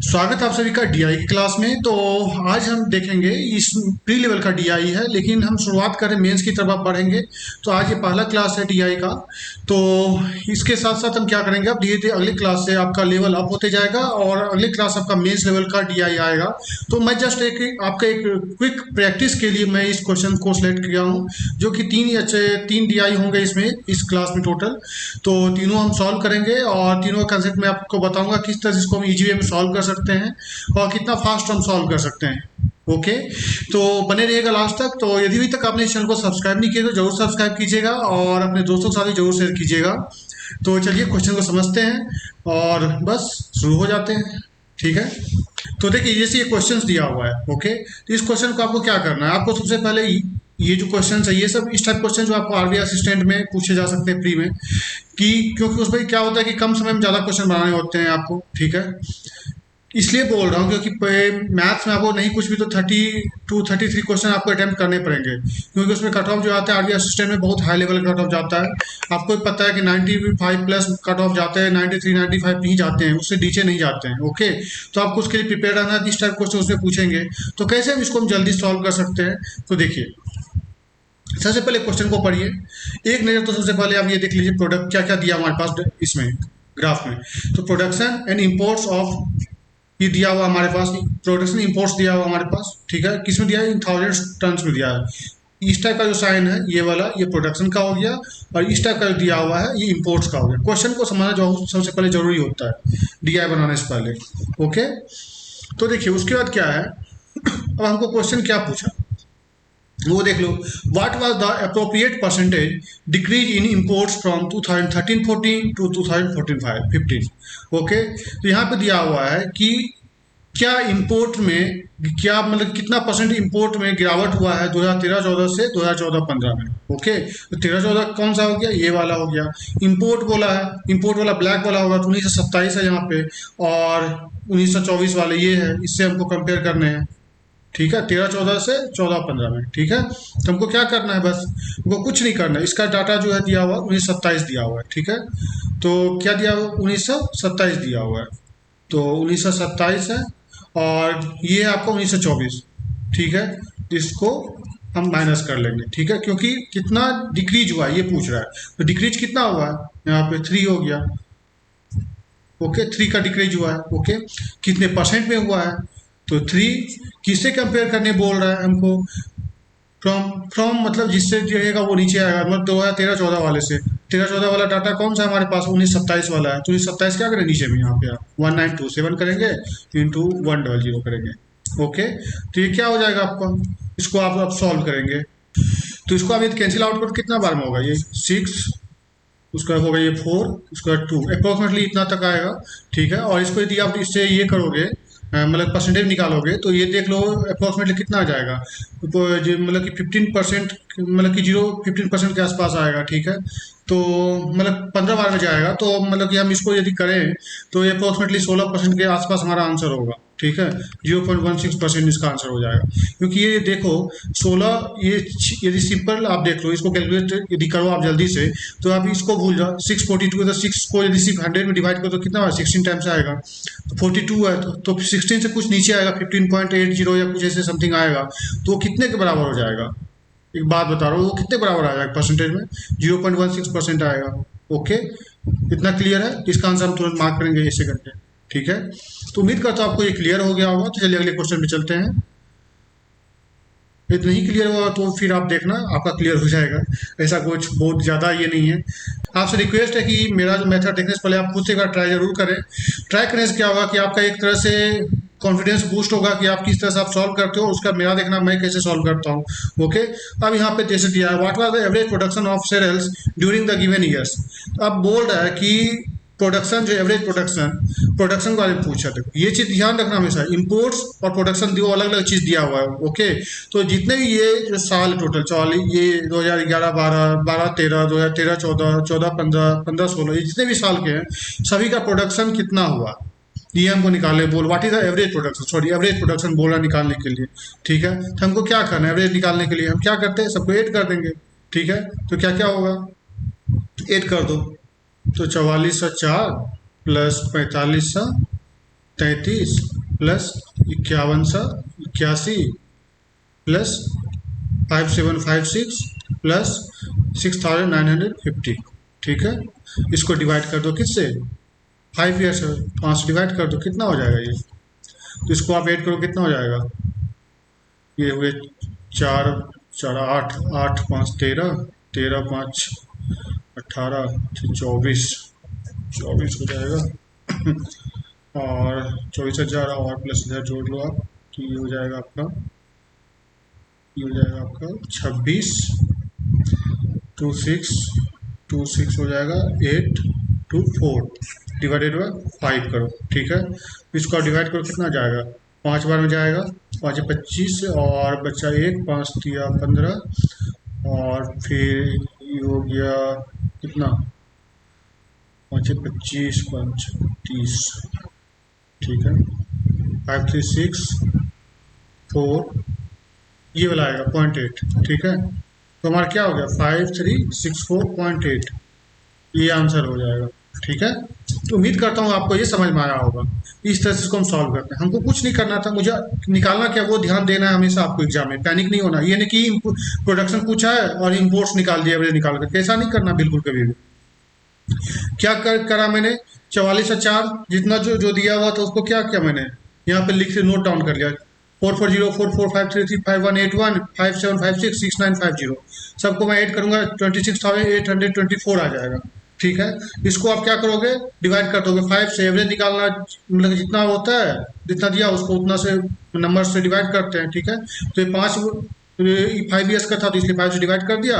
स्वागत है आप सभी का डीआई की क्लास में। तो आज हम देखेंगे इस प्री लेवल का डीआई है, लेकिन हम शुरुआत करें मेंस की तरफ बढ़ेंगे। तो आज ये पहला क्लास है डीआई का। तो इसके साथ साथ हम क्या करेंगे, अब धीरे धीरे अगली क्लास से आपका लेवल अप होते जाएगा और अगली क्लास आपका मेंस लेवल का डीआई आएगा। तो मैं जस्ट एक आपका एक क्विक प्रैक्टिस के लिए मैं इस क्वेश्चन को सिलेक्ट किया हूँ, जो कि तीन डीआई होंगे इसमें, इस क्लास में टोटल। तो तीनों हम सॉल्व करेंगे और तीनों का कंसेप्ट मैं आपको बताऊंगा किस तरह से इसको हम इजी वे में सॉल्व कर सकते हैं और कितना फास्ट हम सॉल्व कर सकते हैं। ओके, तो बने रहिएगा लास्ट तक। तो यदि अभी तक आपने इस चैनल को सब्सक्राइब नहीं किया तो जरूर सब्सक्राइब कीजिएगा और अपने दोस्तों के साथ भी जरूर शेयर कीजिएगा। तो चलिए क्वेश्चन को समझते हैं और बस शुरू हो जाते हैं। ठीक है, तो देखिए जैसे ये क्वेश्चंस दिया हुआ है। ओके, तो इस क्वेश्चन को आपको क्या करना है, आपको सबसे पहले ये जो क्वेश्चन है, ये सब इस टाइप क्वेश्चन जो आपको आरबीआई असिस्टेंट में पूछे जा सकते हैं प्री में, कि क्योंकि उसमें क्या होता है कि कम समय में ज़्यादा क्वेश्चन बनाने होते हैं आपको। ठीक है, इसलिए बोल रहा हूँ क्योंकि मैथ्स में आपको नहीं कुछ भी तो 32-33 क्वेश्चन आपको अटेम्प्ट करने पड़ेंगे, क्योंकि उसमें कट ऑफ जो आता है आरबीआई असिस्टेंट में बहुत हाई लेवल का कट ऑफ जाता है। आपको पता है कि 95 प्लस कट ऑफ जाते हैं, 93-95 नहीं जाते हैं, उससे नीचे नहीं जाते हैं। ओके, तो आपको उसके लिए प्रिपेयर रहना है। इस टाइप क्वेश्चन उसमें पूछेंगे तो कैसे हम इसको हम जल्दी सॉल्व कर सकते हैं। तो देखिए सबसे पहले क्वेश्चन को पढ़िए एक नज़र। तो सबसे पहले आप ये देख लीजिए प्रोडक्ट क्या क्या दिया हमारे पास इसमें ग्राफ में। तो प्रोडक्शन एंड इंपोर्ट्स ऑफ, ये दिया हुआ हमारे पास, प्रोडक्शन इंपोर्ट्स दिया हुआ हमारे पास। ठीक है, किसमें दिया है, इन थाउजेंड टन्स में दिया है। इस टाइप का जो साइन है ये वाला, ये प्रोडक्शन का हो गया, और इस टाइप का जो दिया हुआ है ये इंपोर्ट्स का हो गया। क्वेश्चन को समझना जो सबसे पहले जरूरी होता है डीआई बनाने से पहले। ओके, तो देखिए उसके बाद क्या है, अब हमको क्वेश्चन क्या पूछा वो देख लो। What was the appropriate percentage decrease in imports from 2013-14 to 2014-15। Okay, तो यहाँ पे दिया हुआ है कि क्या इंपोर्ट में, क्या मतलब कितना परसेंट इंपोर्ट में गिरावट हुआ है 2013-14 से 2014-15 में। ओके, तो 13-14 कौन सा हो गया, ये वाला हो गया। इंपोर्ट बोला है, इंपोर्ट वाला ब्लैक वाला होगा, तो 1927 है यहाँ पे, और 1924 वाले ये है, इससे हमको कंपेयर करने हैं। ठीक है, 13-14 से 14-15 में। ठीक है, तो हमको क्या करना है, बस हमको कुछ नहीं करना है। इसका डाटा जो है दिया हुआ 1927 दिया हुआ है। ठीक है, तो क्या दिया हुआ, 1927 दिया हुआ है, तो 1927 है, और ये है आपका 1924। ठीक है, इसको हम माइनस कर लेंगे। ठीक है, क्योंकि कितना डिक्रीज हुआ है ये पूछ रहा है, तो डिक्रीज कितना हुआ है, यहाँ पे 3 हो गया। ओके, 3 का डिक्रीज हुआ है। ओके, कितने परसेंट में हुआ है, तो 3 किससे कंपेयर करने बोल रहा है हमको, फ्रॉम फ्रॉम मतलब जिससे रहेगा वो नीचे आएगा, मतलब 2013-14 वाले से। 13-14 वाला डाटा कौन सा हमारे पास, 1927 वाला है, तो 1927 क्या करें नीचे में, यहाँ पे आप 1927 करेंगे इंटू 100 करेंगे। ओके, तो ये क्या हो जाएगा आपका, इसको आप सॉल्व करेंगे तो इसको आप यदि कैंसिल आउट करो कितना बार में होगा, ये 6, उसका होगा ये 4, उसका 2, अप्रोक्सीमेटली इतना तक आएगा। ठीक है, और इसको यदि आप इससे ये करोगे, मतलब परसेंटेज निकालोगे, तो ये देख लो अप्रोक्सीमेटली कितना आ जाएगा, तो मतलब कि 15%, मतलब कि 15% के आसपास आएगा। ठीक है, तो मतलब 15 बार में जाएगा, तो मतलब कि हम इसको यदि करें तो ये अप्रोक्सीमेटली 16% के आसपास हमारा आंसर होगा। ठीक है, 0.16% इसका आंसर हो जाएगा, क्योंकि ये देखो 16, ये यदि सिंपल आप देख लो, इसको कैलकुलेट यदि करो आप जल्दी से, तो आप इसको भूल जाओ। 642 है, तो 6 को यदि सिर्फ 100 में डिवाइड करो तो कितना है, 16 टाइम्स आएगा। तो 42 है, तो 16 से कुछ नीचे आएगा, 15.80 या कुछ ऐसे समथिंग आएगा, तो वो कितने के बराबर हो जाएगा, एक बात बता रहा हूँ, वो कितने बराबर आ जाएगा परसेंटेज में, 0.16% आएगा। ओके, इतना क्लियर है, इसका आंसर हम तुरंत मार्क करेंगे ऐसे करके। ठीक है, तो उम्मीद करता हूँ आपको ये क्लियर हो गया होगा। तो चलिए अगले क्वेश्चन पे चलते हैं। यदि नहीं क्लियर हुआ तो फिर आप देखना आपका क्लियर हो जाएगा, ऐसा कुछ बहुत ज़्यादा ये नहीं है। आपसे रिक्वेस्ट है कि मेरा जो मेथड देखने से पहले आप खुद से एक बार ट्राई जरूर करें। ट्राई करने से क्या होगा कि आपका एक तरह से कॉन्फिडेंस बूस्ट होगा कि आप किस तरह से आप सॉल्व करते हो, उसका मेरा देखना मैं कैसे सॉल्व करता हूँ। ओके, अब यहाँ पे जैसे दिया है, what was the average production of cereals during the given years. अब बोल रहा है कि प्रोडक्शन, जो एवरेज प्रोडक्शन के बारे में पूछा। देखो ये चीज़ ध्यान रखना हमेशा, इंपोर्ट्स और प्रोडक्शन दो अलग अलग चीज़ दिया हुआ है। ओके, तो जितने भी ये जो साल टोटल 40, ये 2011-12, 12-13, 2013-14, 14-15, 15-16, ये जितने भी साल के हैं सभी का प्रोडक्शन कितना हुआ ये हमको निकालने बोल। What is the average production, sorry average production बोला निकालने के लिए। ठीक है, तो हमको क्या करना है, एवरेज निकालने के लिए हम क्या करते हैं, सबको ऐड कर देंगे। ठीक है, तो क्या क्या होगा, ऐड कर दो, तो 4404 प्लस 4500 33 प्लस 8181 प्लस 5756 प्लस 6950। ठीक है, इसको डिवाइड कर दो किससे, 5 ईयर से, 5 डिवाइड कर दो, कितना हो जाएगा ये, तो इसको आप ऐड करो कितना हो जाएगा, ये हुए 4 4 8 8 5 13 13 5 18 24 24 हो जाएगा और 24,000 और प्लस 1000 जोड़ लो आप, तो ये हो जाएगा आपका, ये हो जाएगा आपका 26 26 हो जाएगा 824 डिवाइडेड बाय 5 करो। ठीक है, इसको आप डिवाइड करो कितना जाएगा, 5 बार में जाएगा, 5 25 और बच्चा 1, 5 दिया 15 और फिर ये हो गया कितना, 5 25 5 30। ठीक है, 5 3 6 4 ये वाला आएगा 0.8। ठीक है, तो हमारा क्या हो गया 5364.8, ये आंसर हो जाएगा। ठीक है, तो उम्मीद करता हूँ आपको ये समझ में आया होगा। इस तरह से इसको हम सॉल्व करते हैं, हमको कुछ नहीं करना था, मुझे निकालना क्या वो ध्यान देना है हमेशा आपको एग्जाम में, पैनिक नहीं होना। ये नहीं कि प्रोडक्शन पूछा है और इम्पोर्ट्स निकाल दिया एवरेज निकाल कर, ऐसा नहीं करना बिल्कुल कभी भी। क्या करा मैंने, 44 और 4 जितना जो जो दिया हुआ था उसको क्या किया मैंने, यहाँ पे लिख के नोट डाउन कर लिया, 440445335181 57566950 सबको मैं ऐड करूंगा, 26,824 आ जाएगा। ठीक है, इसको आप क्या करोगे, डिवाइड कर दोगे 5 से, एवरेज निकालना मतलब जितना होता है जितना दिया उसको उतना से नंबर से डिवाइड करते हैं। ठीक है, तो ये 5 ईयर्स का था तो इसलिए 5 से डिवाइड कर दिया,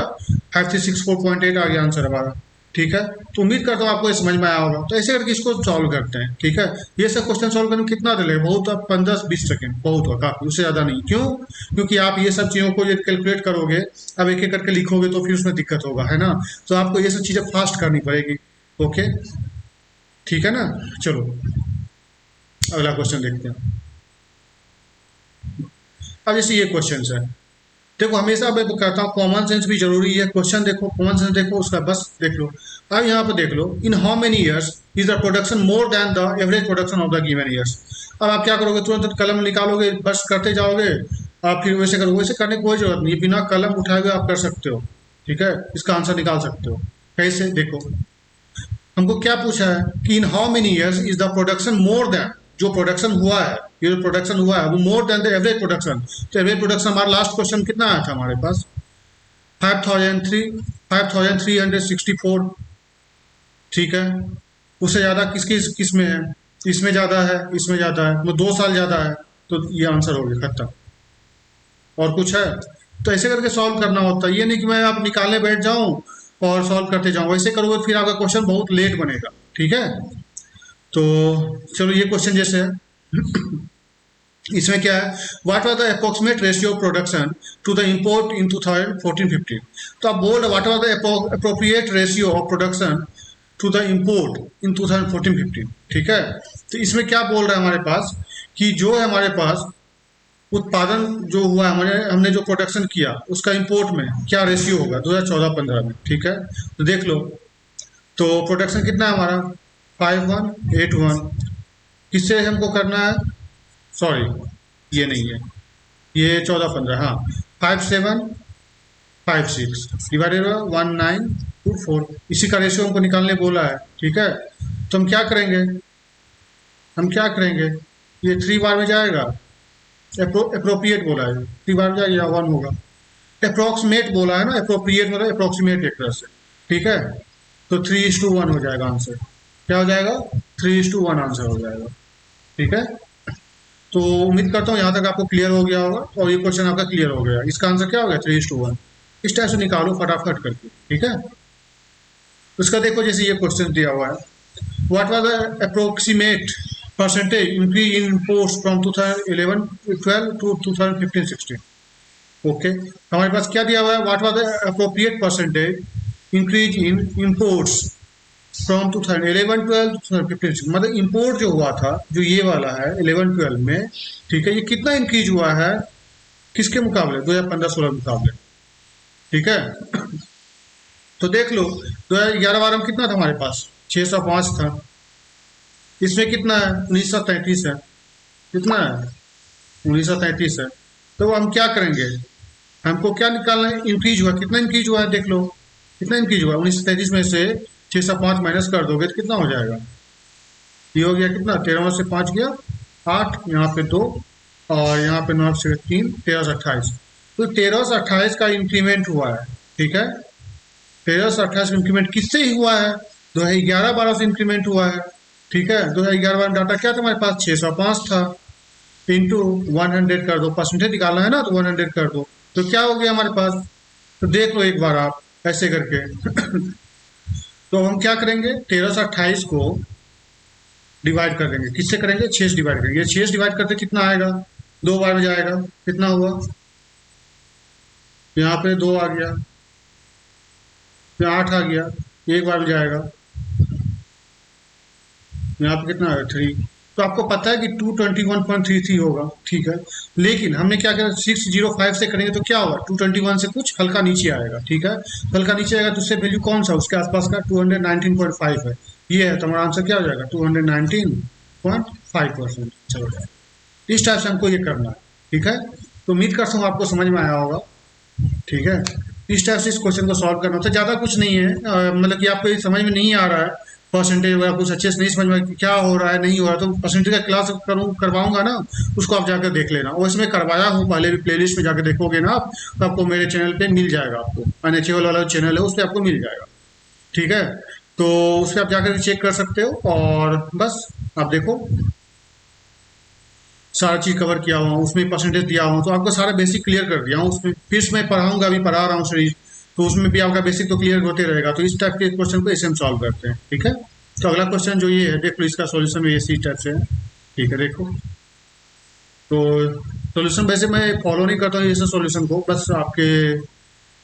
5364.8 आ गया आंसर हमारा। ठीक है, तो उम्मीद करता हूँ आपको ये समझ में आया होगा। तो ऐसे करके इसको सॉल्व करते हैं। ठीक है, ये सब क्वेश्चन सॉल्व करने में कितना देर लगेगा, बहुत, 15-20 सेकंड बहुत होगा, काफी, उससे ज़्यादा नहीं। क्यों, क्योंकि आप ये सब चीज़ों को ये कैलकुलेट करोगे, अब एक एक करके लिखोगे तो फिर उसमें दिक्कत होगा, है ना। तो आपको ये सब चीज़ें फास्ट करनी पड़ेगी। ओके, ठीक है ना। चलो अगला क्वेश्चन देखते हैं। अब जैसे ये क्वेश्चन है, देखो हमेशा मैं कहता हूँ कॉमन सेंस भी जरूरी है। क्वेश्चन देखो, कॉमन सेंस देखो, उसका बस देख लो। अब यहाँ पे देख लो, in how many years is the production more than the average production of the given years. अब आप क्या करोगे, तुरंत कलम निकालोगे, बस करते जाओगे, आप फिर वैसे करोगे। वैसे करने की कोई जरूरत नहीं, बिना कलम उठाए हुए आप कर सकते हो। ठीक है, इसका आंसर निकाल सकते हो। कैसे, देखो हमको क्या पूछा है कि इन how many years is the production more then, जो प्रोडक्शन हुआ है, ये जो प्रोडक्शन हुआ है वो मोर देन द एवरेज प्रोडक्शन। तो एवरेज प्रोडक्शन हमारा लास्ट क्वेश्चन कितना आया था हमारे पास, 5364। ठीक है, उससे ज़्यादा किस में है, इसमें ज़्यादा है, इसमें ज़्यादा है, वो 2 साल ज़्यादा है, तो ये आंसर हो गया, खत्म। और कुछ है, तो ऐसे करके सॉल्व करना होता है। ये नहीं कि मैं आप निकालने बैठ जाऊं और सॉल्व करते जाऊं, वैसे करोगे फिर आपका क्वेश्चन बहुत लेट बनेगा। ठीक है, तो चलो ये क्वेश्चन जैसे है, इसमें क्या है, what was the approximate ratio of production to the import in 2014-15। तो आप बोल रहे what was the appropriate ratio of production to the import in 2014-15। ठीक है, तो इसमें क्या बोल रहा है हमारे पास कि जो है हमारे पास उत्पादन जो हुआ है, हमने जो प्रोडक्शन किया उसका इंपोर्ट में क्या रेशियो होगा 2014-15 में। ठीक है, तो देख लो, तो प्रोडक्शन कितना है हमारा 5181, किससे हमको करना है, सॉरी ये नहीं है, ये 14-15, हाँ 5756 डिवाइडेड बाय 1924, इसी का रेशियो हमको निकालने बोला है। ठीक है, तो हम क्या करेंगे, ये 3 बार में जाएगा, अप्रोप्रिएट बोला है, 3 बार में जाएगा 1 होगा, अप्रोक्सीमेट बोला है ना, अप्रोप्रिएट मतलब अप्रोक्सीमेट एक तरह से। ठीक है, तो 3:1 हो जाएगा आंसर, क्या हो जाएगा 3:1 आंसर हो जाएगा। ठीक है, तो उम्मीद करता हूँ यहाँ तक आपको क्लियर हो गया होगा और ये क्वेश्चन आपका क्लियर हो गया। इसका आंसर क्या हो गया 3:1, इस टाइप से निकालो फटाफट करके। ठीक है, उसका देखो जैसे ये क्वेश्चन दिया हुआ है, what was the approximate percentage increase in imports from 2011-12 to 2015-16। Okay, हमारे पास क्या दिया हुआ है, what was the appropriate percentage increase in imports from 2011-12 2015, मतलब इंपोर्ट जो हुआ था, जो ये वाला है 11-12 में। ठीक है, ये कितना इंक्रीज हुआ है किसके मुकाबले, 2015-16 मुकाबले। ठीक है, तो देख लो 2011-12 में कितना था हमारे पास, 605 था। इसमें कितना है? 1933 है। कितना है? 1933 है। तो हम क्या करेंगे? हमको क्या निकालना है? इंक्रीज हुआ, कितना इंक्रीज हुआ है देख लो। कितना इंक्रीज हुआ? 1933 में से 605 माइनस कर दोगे तो कितना हो जाएगा? ये हो गया कितना? 13 से 5 गया 8, यहाँ पे 2, और यहाँ पे 9 से 3, 13 से 28। तो 13 से 28 का इंक्रीमेंट हुआ है। ठीक है, 13 से 28 इंक्रीमेंट किससे ही हुआ है? 2011-12 से इंक्रीमेंट हुआ है। ठीक है, 2011-12 डाटा क्या था हमारे पास? 605 था। इंटू 100 कर दो, परसेंटेज निकालना है ना, तो 100 कर दो, तो क्या हो गया हमारे पास? तो देख लो एक बार आप ऐसे करके। तो हम क्या करेंगे? 13 से 28 को डिवाइड कर देंगे। किससे करेंगे? 6 से डिवाइड करेंगे। 6 से डिवाइड करते कितना आएगा? 2 बार में जाएगा। कितना हुआ? यहाँ पे 2 आ गया, यहाँ 8 आ गया, एक बार में जाएगा। यहाँ पे कितना है? 3। तो आपको पता है कि 221.33 होगा। ठीक है, लेकिन हमने क्या किया? 605 से करेंगे तो क्या होगा? 221 से कुछ हल्का नीचे आएगा। ठीक है, हल्का नीचे आएगा तो उससे वैल्यू कौन सा उसके आसपास का? 219.5 है। ये है तो हमारा आंसर क्या हो जाएगा? 219.5%। चलो, इस टाइप से हमको ये करना है। ठीक है, तो उम्मीद करता हूँ आपको समझ में आया होगा। ठीक है, इस टाइप से इस क्वेश्चन को सॉल्व करना होता है। ज़्यादा कुछ नहीं है, मतलब कि आपको ये समझ में नहीं आ रहा है परसेंटेज वगैरह, कुछ अच्छे से नहीं समझ में कि क्या हो रहा है नहीं हो रहा है, तो परसेंटेज का क्लास करवाऊंगा ना, उसको आप जाकर देख लेना। और इसमें करवाया हूँ पहले भी, प्लेलिस्ट में जाकर देखोगे ना आप, तो आपको मेरे चैनल पे मिल जाएगा। आपको अनएचेबल वाला चैनल है, उस पर आपको मिल जाएगा। ठीक है, तो उस पर आप जाकर चेक कर सकते हो। और बस आप देखो, सारा चीज़ कवर किया हुआ हूँ, उसमें परसेंटेज दिया हुआ हूँ, तो आपको सारा बेसिक क्लियर कर दिया हूँ उसमें। फिर मैं पढ़ाऊंगा, अभी पढ़ा रहा हूँ सीरीज, तो उसमें भी आपका बेसिक तो क्लियर होते रहेगा। तो इस टाइप के क्वेश्चन को ऐसे हम सॉल्व करते हैं। ठीक है, तो अगला क्वेश्चन जो ये है, देख लो, इसका सॉल्यूशन भी इसी टाइप से है। ठीक है, देखो, तो सॉल्यूशन वैसे मैं फॉलो नहीं करता हूँ ऐसे सॉल्यूशन को, बस आपके एक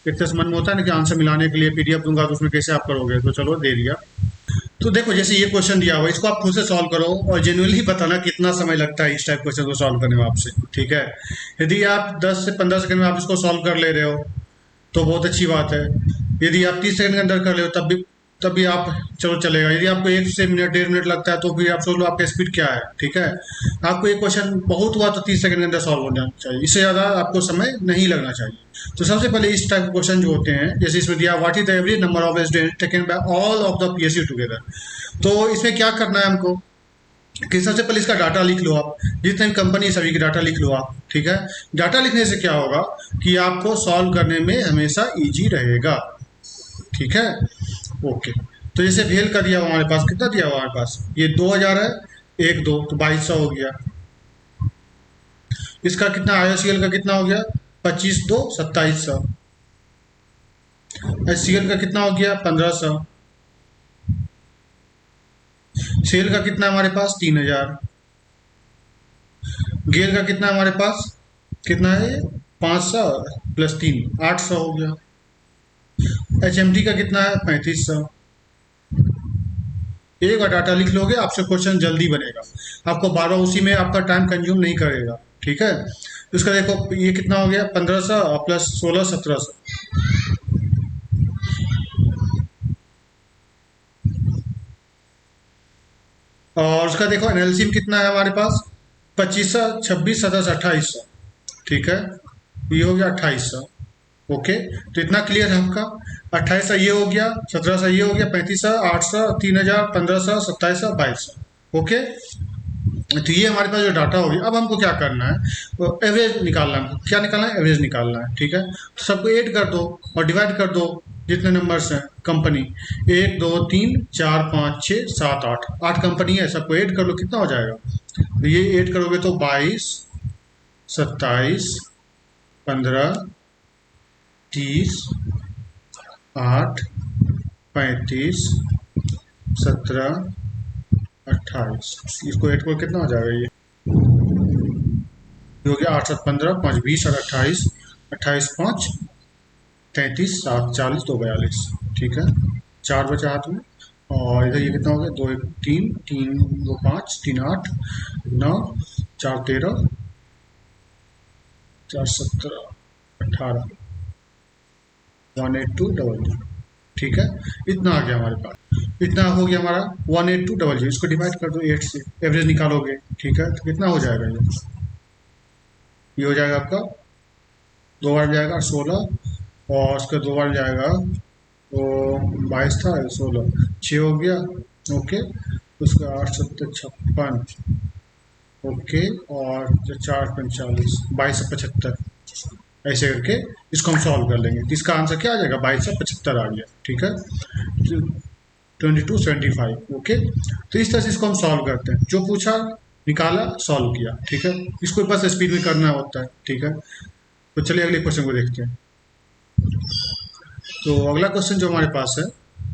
तरह से मन में होता है ना कि आंसर मिलाने के लिए पीडीएफ दूंगा, तो उसमें कैसे आप करोगे, तो चलो दे दिया। तो देखो, जैसे ये क्वेश्चन दिया हुआ, इसको आप खुद से सॉल्व करो और जेन्युइनली बताना कितना समय लगता है इस टाइप क्वेश्चन को सॉल्व करने में आपसे। ठीक है, यदि आप 10 से 15 सेकंड में आप इसको सॉल्व कर ले रहे हो तो बहुत अच्छी बात है। यदि आप 30 सेकंड के अंदर कर ले हो तब भी आप, चलो चलेगा। यदि आपको 1 से 1.5 मिनट लगता है तो फिर आप सोच लो आपका स्पीड क्या है। ठीक है, आपको एक क्वेश्चन बहुत हुआ तो 30 सेकंड के अंदर सॉल्व होना चाहिए, इससे ज़्यादा आपको समय नहीं लगना चाहिए। तो सबसे पहले इस टाइप के क्वेश्चन जो होते हैं, जैसे इसमें दिया what is the average number of student taken by all of the PSU together, तो इसमें क्या करना है हमको कि सबसे पहले इसका डाटा लिख लो आप, जितने कंपनी सभी की डाटा लिख लो आप। ठीक है, डाटा लिखने से क्या होगा कि आपको सॉल्व करने में हमेशा इजी रहेगा। ठीक है, ओके। तो जैसे भेल का दिया हुआ हमारे पास, कितना दिया हुआ हमारे पास? ये 2000 है, 1 2 तो 2200 हो गया। इसका कितना आईओसीएल का कितना हो गया? 25 2 2700। एचसीएल का कितना हो गया? 1500। सेल का कितना हमारे पास? 3000। गेल का कितना हमारे पास? कितना है ये? 500 प्लस 3 800 हो गया। एचएमटी का कितना है? 3500। एक बार डाटा लिख लोगे, आपसे क्वेश्चन जल्दी बनेगा, आपको बार बार उसी में आपका टाइम कंज्यूम नहीं करेगा। ठीक है, तो इसका देखो ये कितना हो गया? 1500 प्लस 16 1700। और उसका देखो एनएलसीएम कितना है हमारे पास? 2500 26 27 2800। ठीक है, ये हो गया 2800। ओके, तो इतना क्लियर है आपका। 2800 ये हो गया, 1700 ये हो गया, 3500 800 3000 1500 2700 2200। ओके, तो ये हमारे पास जो डाटा हो गया। अब हमको क्या करना है? एवरेज निकालना है। क्या निकालना है? एवरेज निकालना है। ठीक है, तो सबको ऐड कर दो और डिवाइड कर दो जितने नंबर्स हैं कंपनी, 1 2 3 4 5 6 7 8, 8 कंपनी है, सबको ऐड कर लो, कितना हो जाएगा? तो ये ऐड करोगे तो 22 27 15 30 8 35 17 28, इसको ऐड करो कितना हो जाएगा? ये हो गया 8 7 15 5 20 और 28, 28 5 33 7 40 2 42। ठीक है, 4 बचा हाथ में। और इधर ये कितना हो गया? 2 1 3 3 2 5 3 8 9 4 13 4 17 18 182 00। ठीक है, इतना आ गया हमारे पास, इतना हो गया हमारा 18200। इसको डिवाइड कर दो 8 से, एवरेज निकालोगे, ठीक है, तो कितना हो जाएगा ये हो जाएगा आपका, दो बार जाएगा 16, और उसका दो बार जाएगा तो 22 था, 16, 6 हो गया। ओके, उसका 8 7 56, ओके, और जो 4 45, 2275, ऐसे करके इसको हम सॉल्व कर लेंगे। तो इसका आंसर क्या आ जाएगा, 2275 आ गया, ठीक है, 2275। ओके, तो इस तरह से इसको हम सॉल्व करते हैं, जो पूछा निकाला, सॉल्व किया, ठीक है। इसको बस स्पीड में करना होता है, ठीक है। तो चलिए अगले क्वेश्चन को देखते हैं। तो अगला क्वेश्चन जो हमारे पास है,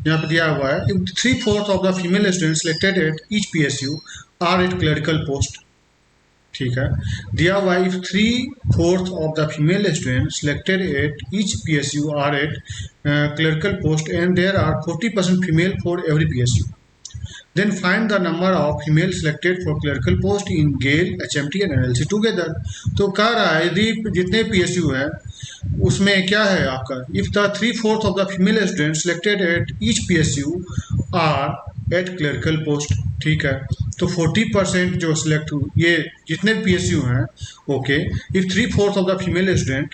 यहाँ पे दिया हुआ है, 3/4 of the female student selected at each PSU are at clerical post, ठीक है, दिया हुआ है, if 3/4 of the female student selected at each PSU are at clerical post and there are 40% female for every PSU, then find the number of female selected for clerical post in GAIL, HMT and NLC together। तो कह रहा है यदि जितने PSU हैं उसमें क्या है आपका, if the 3/4 of the female students selected at each PSU are at clerical post, ठीक है, तो 40% जो सिलेक्ट हुए, ये जितने PSU हैं, okay, if 3/4 of the female student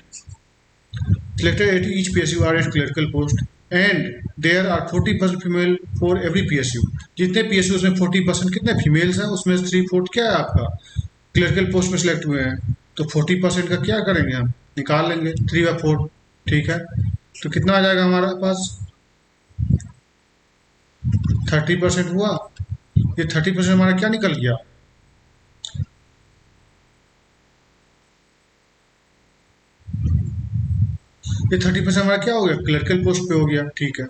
selected at each PSU are at clerical post and there are 40% female for every PSU, जितने PSU उसमें 40% कितने फीमेल्स हैं, उसमें 3/4 क्या है आपका क्लरिकल पोस्ट में सिलेक्ट हुए हैं, तो 40% का क्या करेंगे हम, निकाल लेंगे 3/4, ठीक है। तो कितना आ जाएगा हमारे पास, 30% हुआ। ये 30% हमारा क्या निकल गया, ये 30% हमारा क्या हो गया, क्लरिकल पोस्ट पे हो गया, ठीक है।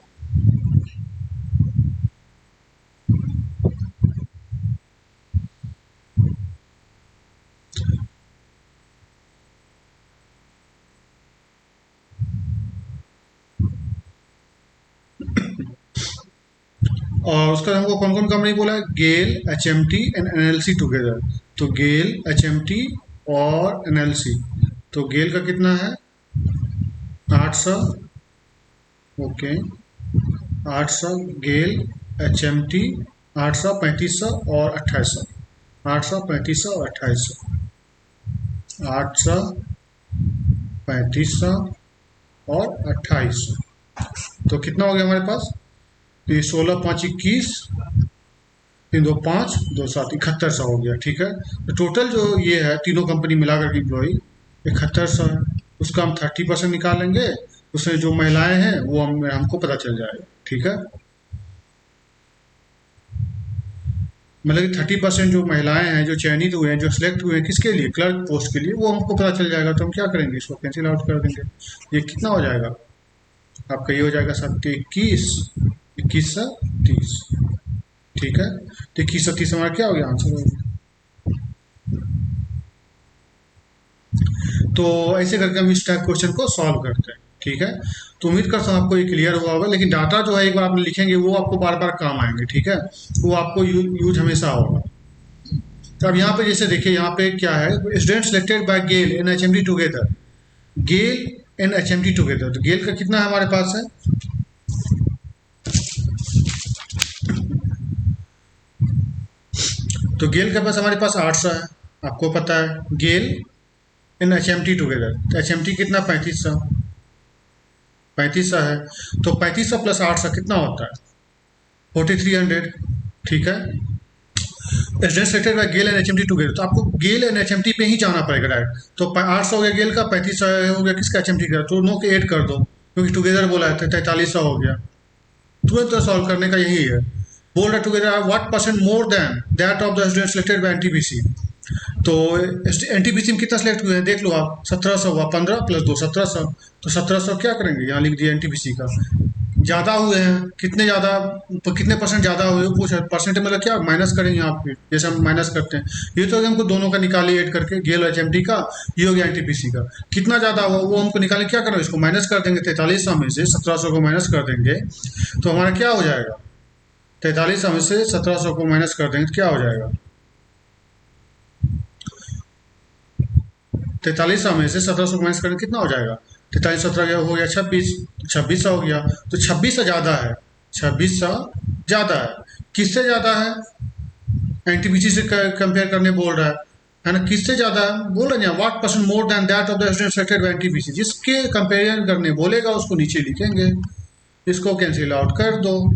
और उसका हमको कौन कौन कंपनी बोला है, गेल, HMT एंड NLC टुगेदर। तो गेल, HMT और NLC, तो गेल का कितना है 800, ओके, 800 गेल, HMT 800, 3500 और 2800, 800, 3500 और 2800, 800, 3500 और 2800, तो कितना हो गया हमारे पास, तो ये 16 5 21, 3 2 5 2 7 7100 हो गया, ठीक है। तो टोटल जो ये है तीनों कंपनी मिलाकर के एम्प्लॉय 7100 है, उसका हम 30% निकालेंगे, उसमें जो महिलाएं हैं वो हमको पता चल जाएगा, ठीक है। मतलब कि 30% जो महिलाएं हैं जो चयनित हुए हैं, जो सिलेक्ट हुए हैं किसके लिए, क्लर्क पोस्ट के लिए, वो हमको पता चल जाएगा। तो हम क्या करेंगे, इसको कैंसिल आउट कर देंगे। ये कितना हो जाएगा आपका, ये हो जाएगा 7 21, 2130, ठीक है। तो 2130 हमारा क्या हो गया, आंसर हो गया। तो ऐसे करके हम इस टाइप क्वेश्चन को सॉल्व करते हैं, ठीक है। तो उम्मीद करता हूँ आपको ये क्लियर हुआ होगा, लेकिन डाटा जो है एक बार आप लिखेंगे वो आपको बार बार काम आएंगे, ठीक है, वो आपको यूज हमेशा होगा। तो अब यहाँ पे जैसे देखिए, यहाँ पे क्या है, student selected by GAIL and HMT together, GAIL and HMT together, तो गेल का कितना है हमारे पास है, तो गेल के पास हमारे पास 800 है, आपको पता है, गेल इन HMT टुगेदर, तो HMT कितना 3500, 3500 है, तो 3500 प्लस 800 कितना होता है 4300, ठीक है। Student selected by GAIL and HMT together, तो आपको गेल एंड HMT पे ही जाना पड़ेगा डायरेक्ट। तो 800 हो गया गेल का, 3500 हो गया किसका, HMT का, तो नो के ऐड कर दो, क्योंकि टुगेदर बोला है, 4300 हो गया। तुरंत तो सॉल्व करने का यही है, बोल रहा together what percent more than that of the student selected bye NTPC। तो NTPC में कितना सिलेक्ट हुए हैं देख लो आप, 1700 हुआ, 15 प्लस 2 1700, तो 1700 क्या करेंगे, यहाँ लिख दिया NTPC का, ज़्यादा हुए हैं, कितने ज़्यादा, कितने परसेंट ज़्यादा हुए पूछ रहे, परसेंट मतलब क्या माइनस करेंगे आप, जैसे हम माइनस करते हैं, ये तो हमको दोनों का निकालिए ऐड करके, गेल और HMT का, ये हो गया NTPC का, कितना ज़्यादा हुआ वो हमको निकालें, क्या करें, इसको माइनस कर देंगे, 4300 में से 1700 को माइनस कर देंगे, तो हमारा क्या हो जाएगा, 4300 में से 1700 को माइनस कर देंगे तो क्या हो जाएगा, 4300 में से 1700 को माइनस करेंगे कितना हो जाएगा, 43 17 हो गया 26, 26 हो गया। तो 26 से ज़्यादा है, 26 से ज़्यादा है। किससे ज़्यादा है? एनटीपीसी से कंपेयर करने बोल रहा है ना। किससे ज़्यादा है बोल रहे हैं, what percent more than that of the student selected bye NTPC. जिसके कंपेरिजन करने बोलेगा उसको नीचे लिखेंगे, इसको कैंसिल आउट कर दो।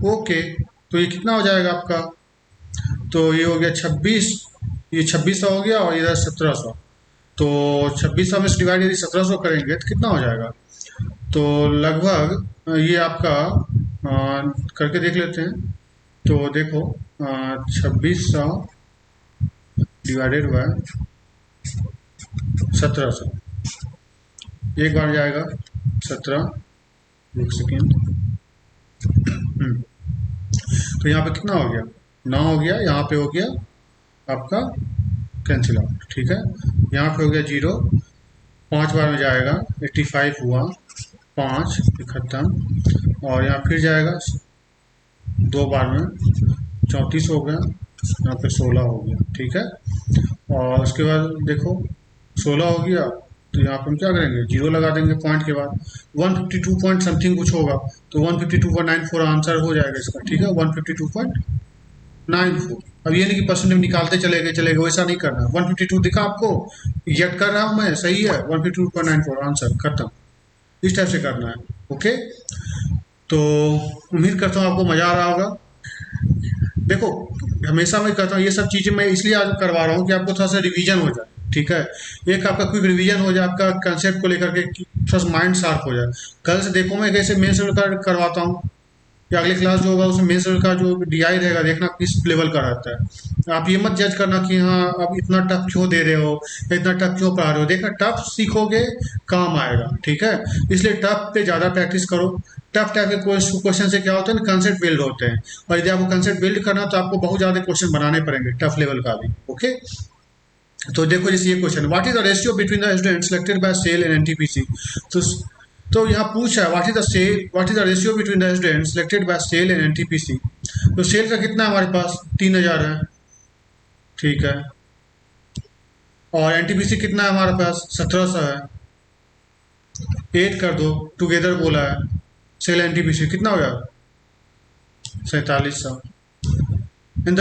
ओके, तो ये कितना हो जाएगा आपका? तो ये हो गया 26, ये 2600 हो गया और इधर 1700। तो 2600 में से डिवाइड यदि 1700 करेंगे तो कितना हो जाएगा? तो लगभग ये आपका करके देख लेते हैं। तो देखो 2600 डिवाइडेड बाय 1700, एक बार जाएगा 17, एक सेकेंड। तो यहाँ पे कितना हो गया? 9 हो गया, यहाँ पे हो गया आपका कैंसिल आउट, ठीक है। यहाँ पे हो गया 0, 5 बार में जाएगा 85 हुआ, 5 खत्म। और यहाँ फिर जाएगा 2 बार में 34 हो गया, यहाँ पे 16 हो गया, ठीक है। और उसके बाद देखो 16 हो गया, तो यहाँ पे हम क्या करेंगे? 0 लगा देंगे पॉइंट के बाद। 152 पॉइंट समथिंग कुछ होगा, तो 152.94 आंसर हो जाएगा इसका, ठीक है। 152.94। अब ये नहीं कि परसेंटेज निकालते चले गए, वैसा नहीं करना। 152 दिखा आपको, एग्जैक्ट कर रहा हूँ मैं, सही है। 152.94 आंसर खत्म, इस टाइप से करना है। ओके, तो उम्मीद करता हूँ आपको मजा आ रहा होगा। देखो, हमेशा मैं कहता हूँ ये सब चीज़ें मैं इसलिए आज करवा रहा हूँ कि आपको थोड़ा सा रिवीजन हो जाए, ठीक है। एक आपका क्विक रिवीजन हो जाए, आपका कंसेप्ट को लेकर के थोड़ा सा माइंड शार्प हो जाए। कल से देखो मैं कैसे मेंस करवाता हूँ, या अगली क्लास जो होगा उसमें मेंस का जो डीआई रहेगा, देखना किस लेवल का रहता है। आप ये मत जज करना कि हाँ आप इतना टफ क्यों दे रहे हो या इतना टफ क्यों पढ़ा रहे हो। देखना टफ सीखोगे काम आएगा, ठीक है। इसलिए टफ पे ज़्यादा प्रैक्टिस करो। टफ टाइप के क्वेश्चन से क्या होता है ना, कंसेप्ट बिल्ड होते हैं, और यदि आपको कंसेप्ट बिल्ड करना तो आपको बहुत ज़्यादा क्वेश्चन बनाने पड़ेंगे टफ लेवल का भी। ओके, तो देखो जैसे ये question, what is the ratio between the student selected by SAIL and NTPC. तो यहाँ पूछा है what is the ratio between the student selected by SAIL and NTPC. तो सेल का कितना है हमारे पास? 3000 है, ठीक है। और एनटीपीसी कितना है हमारे पास? 1700 है। 8 कर दो, टुगेदर बोला है। सेल एनटीपीसी कितना हो गया? 4700। In the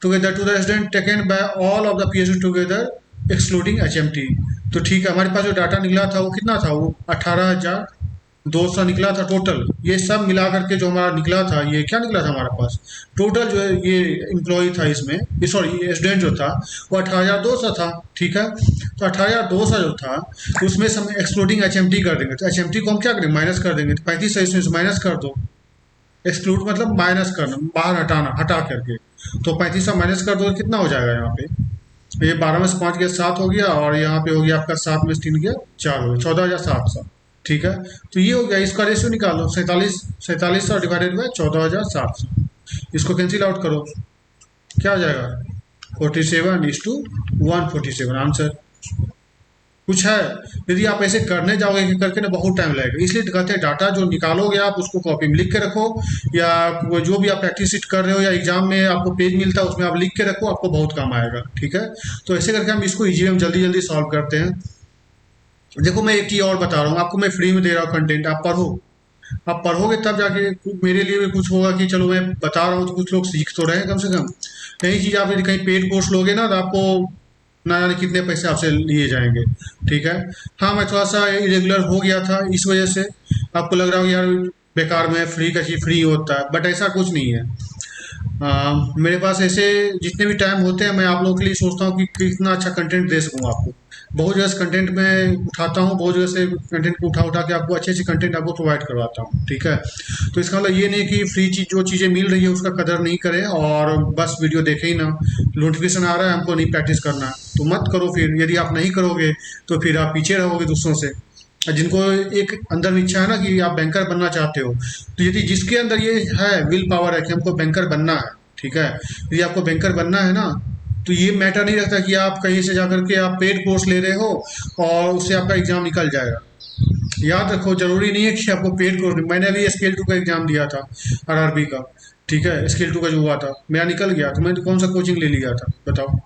together to the student taken by all of the PSU together excluding HMT. तो ठीक है, हमारे पास जो डाटा निकला था वो कितना था? वो 18,200 निकला था टोटल। ये सब मिला करके जो हमारा निकला था, ये क्या निकला था हमारे पास? टोटल जो है ये एम्प्लॉय था इसमें, सॉरी ये स्टूडेंट जो था वो 18,200 था, ठीक है। तो 18,200 जो था तो उसमें से हम एक्सक्लूडिंग एचएमटी कर देंगे। तो एचएमटी को हम क्या करेंगे? माइनस कर देंगे। तो 35 इसमें से माइनस कर दो। एक्सक्लूड मतलब माइनस करना, बाहर हटाना, हटा करके। तो 35 से माइनस कर दो तो कितना हो जाएगा? यहाँ पे ये 12 में से 5 गया 7 हो गया, और यहाँ पे हो गया आपका 7 में से 3 गया 4 हो गया, 14,700, ठीक है। तो ये हो गया, इसका रेशियो निकालो, 4700 डिवाइडेड बाय 14,700। इसको कैंसिल आउट करो, क्या हो जाएगा? 47:147 आंसर। कुछ है? यदि आप ऐसे करने जाओगे कि करके ना बहुत टाइम लगेगा, इसलिए कहते हैं डाटा जो निकालोगे आप उसको कॉपी में लिख के रखो, या वो जो भी आप प्रैक्टिस शीट कर रहे हो या एग्जाम में आपको पेज मिलता है उसमें आप लिख के रखो, आपको बहुत काम आएगा, ठीक है। तो ऐसे करके हम इसको ईजी हम जल्दी जल्दी सॉल्व करते हैं। देखो मैं एक चीज़ और बता रहा हूँ आपको, मैं फ्री में दे रहा हूँ कंटेंट, आप पढ़ो। आप पढ़ोगे तब जाके मेरे लिए भी कुछ होगा कि चलो मैं बता रहा हूँ तो कुछ लोग सीख तो रहे हैं कम से कम। यही चीज़ आप यदि कहीं पेड कोर्स लोगे ना तो आपको ना जाने कितने पैसे आपसे लिए जाएंगे, ठीक है। हाँ, मैं थोड़ा सा इरेगुलर हो गया था, इस वजह से आपको लग रहा हो यार बेकार में फ्री का चीज़ फ्री होता है, बट ऐसा कुछ नहीं है। मेरे पास ऐसे जितने भी टाइम होते हैं मैं आप लोगों के लिए सोचता हूँ कि कितना अच्छा कंटेंट दे सकूँ आपको। बहुत जगह से कंटेंट मैं उठाता हूँ, बहुत जगह से कंटेंट को उठा उठा के आपको अच्छे अच्छे कंटेंट आपको प्रोवाइड करवाता हूँ, ठीक है। तो इसका मतलब ये नहीं कि फ्री चीज जो चीज़ें मिल रही है उसका कदर नहीं करें और बस वीडियो देखें ही ना। नोटिफिकेशन आ रहा है हमको नहीं प्रैक्टिस करना तो मत करो। फिर यदि आप नहीं करोगे तो फिर आप पीछे रहोगे दूसरों से। जिनको एक अंदर में इच्छा है ना कि आप बैंकर बनना चाहते हो, तो यदि जिसके अंदर ये है विल पावर है कि हमको बैंकर बनना है, ठीक है, यदि आपको बैंकर बनना है ना तो ये मैटर नहीं रखता कि आप कहीं से जाकर के आप पेड कोर्स ले रहे हो और उससे आपका एग्जाम निकल जाएगा। याद रखो, जरूरी नहीं है कि आपको पेड कोर्स, मैंने अभी स्केल 2 का एग्जाम दिया था आरआरबी का, ठीक है। स्केल 2 का जो हुआ था मेरा निकल गया, तो मैंने कौन सा कोचिंग ले लिया था बताओ?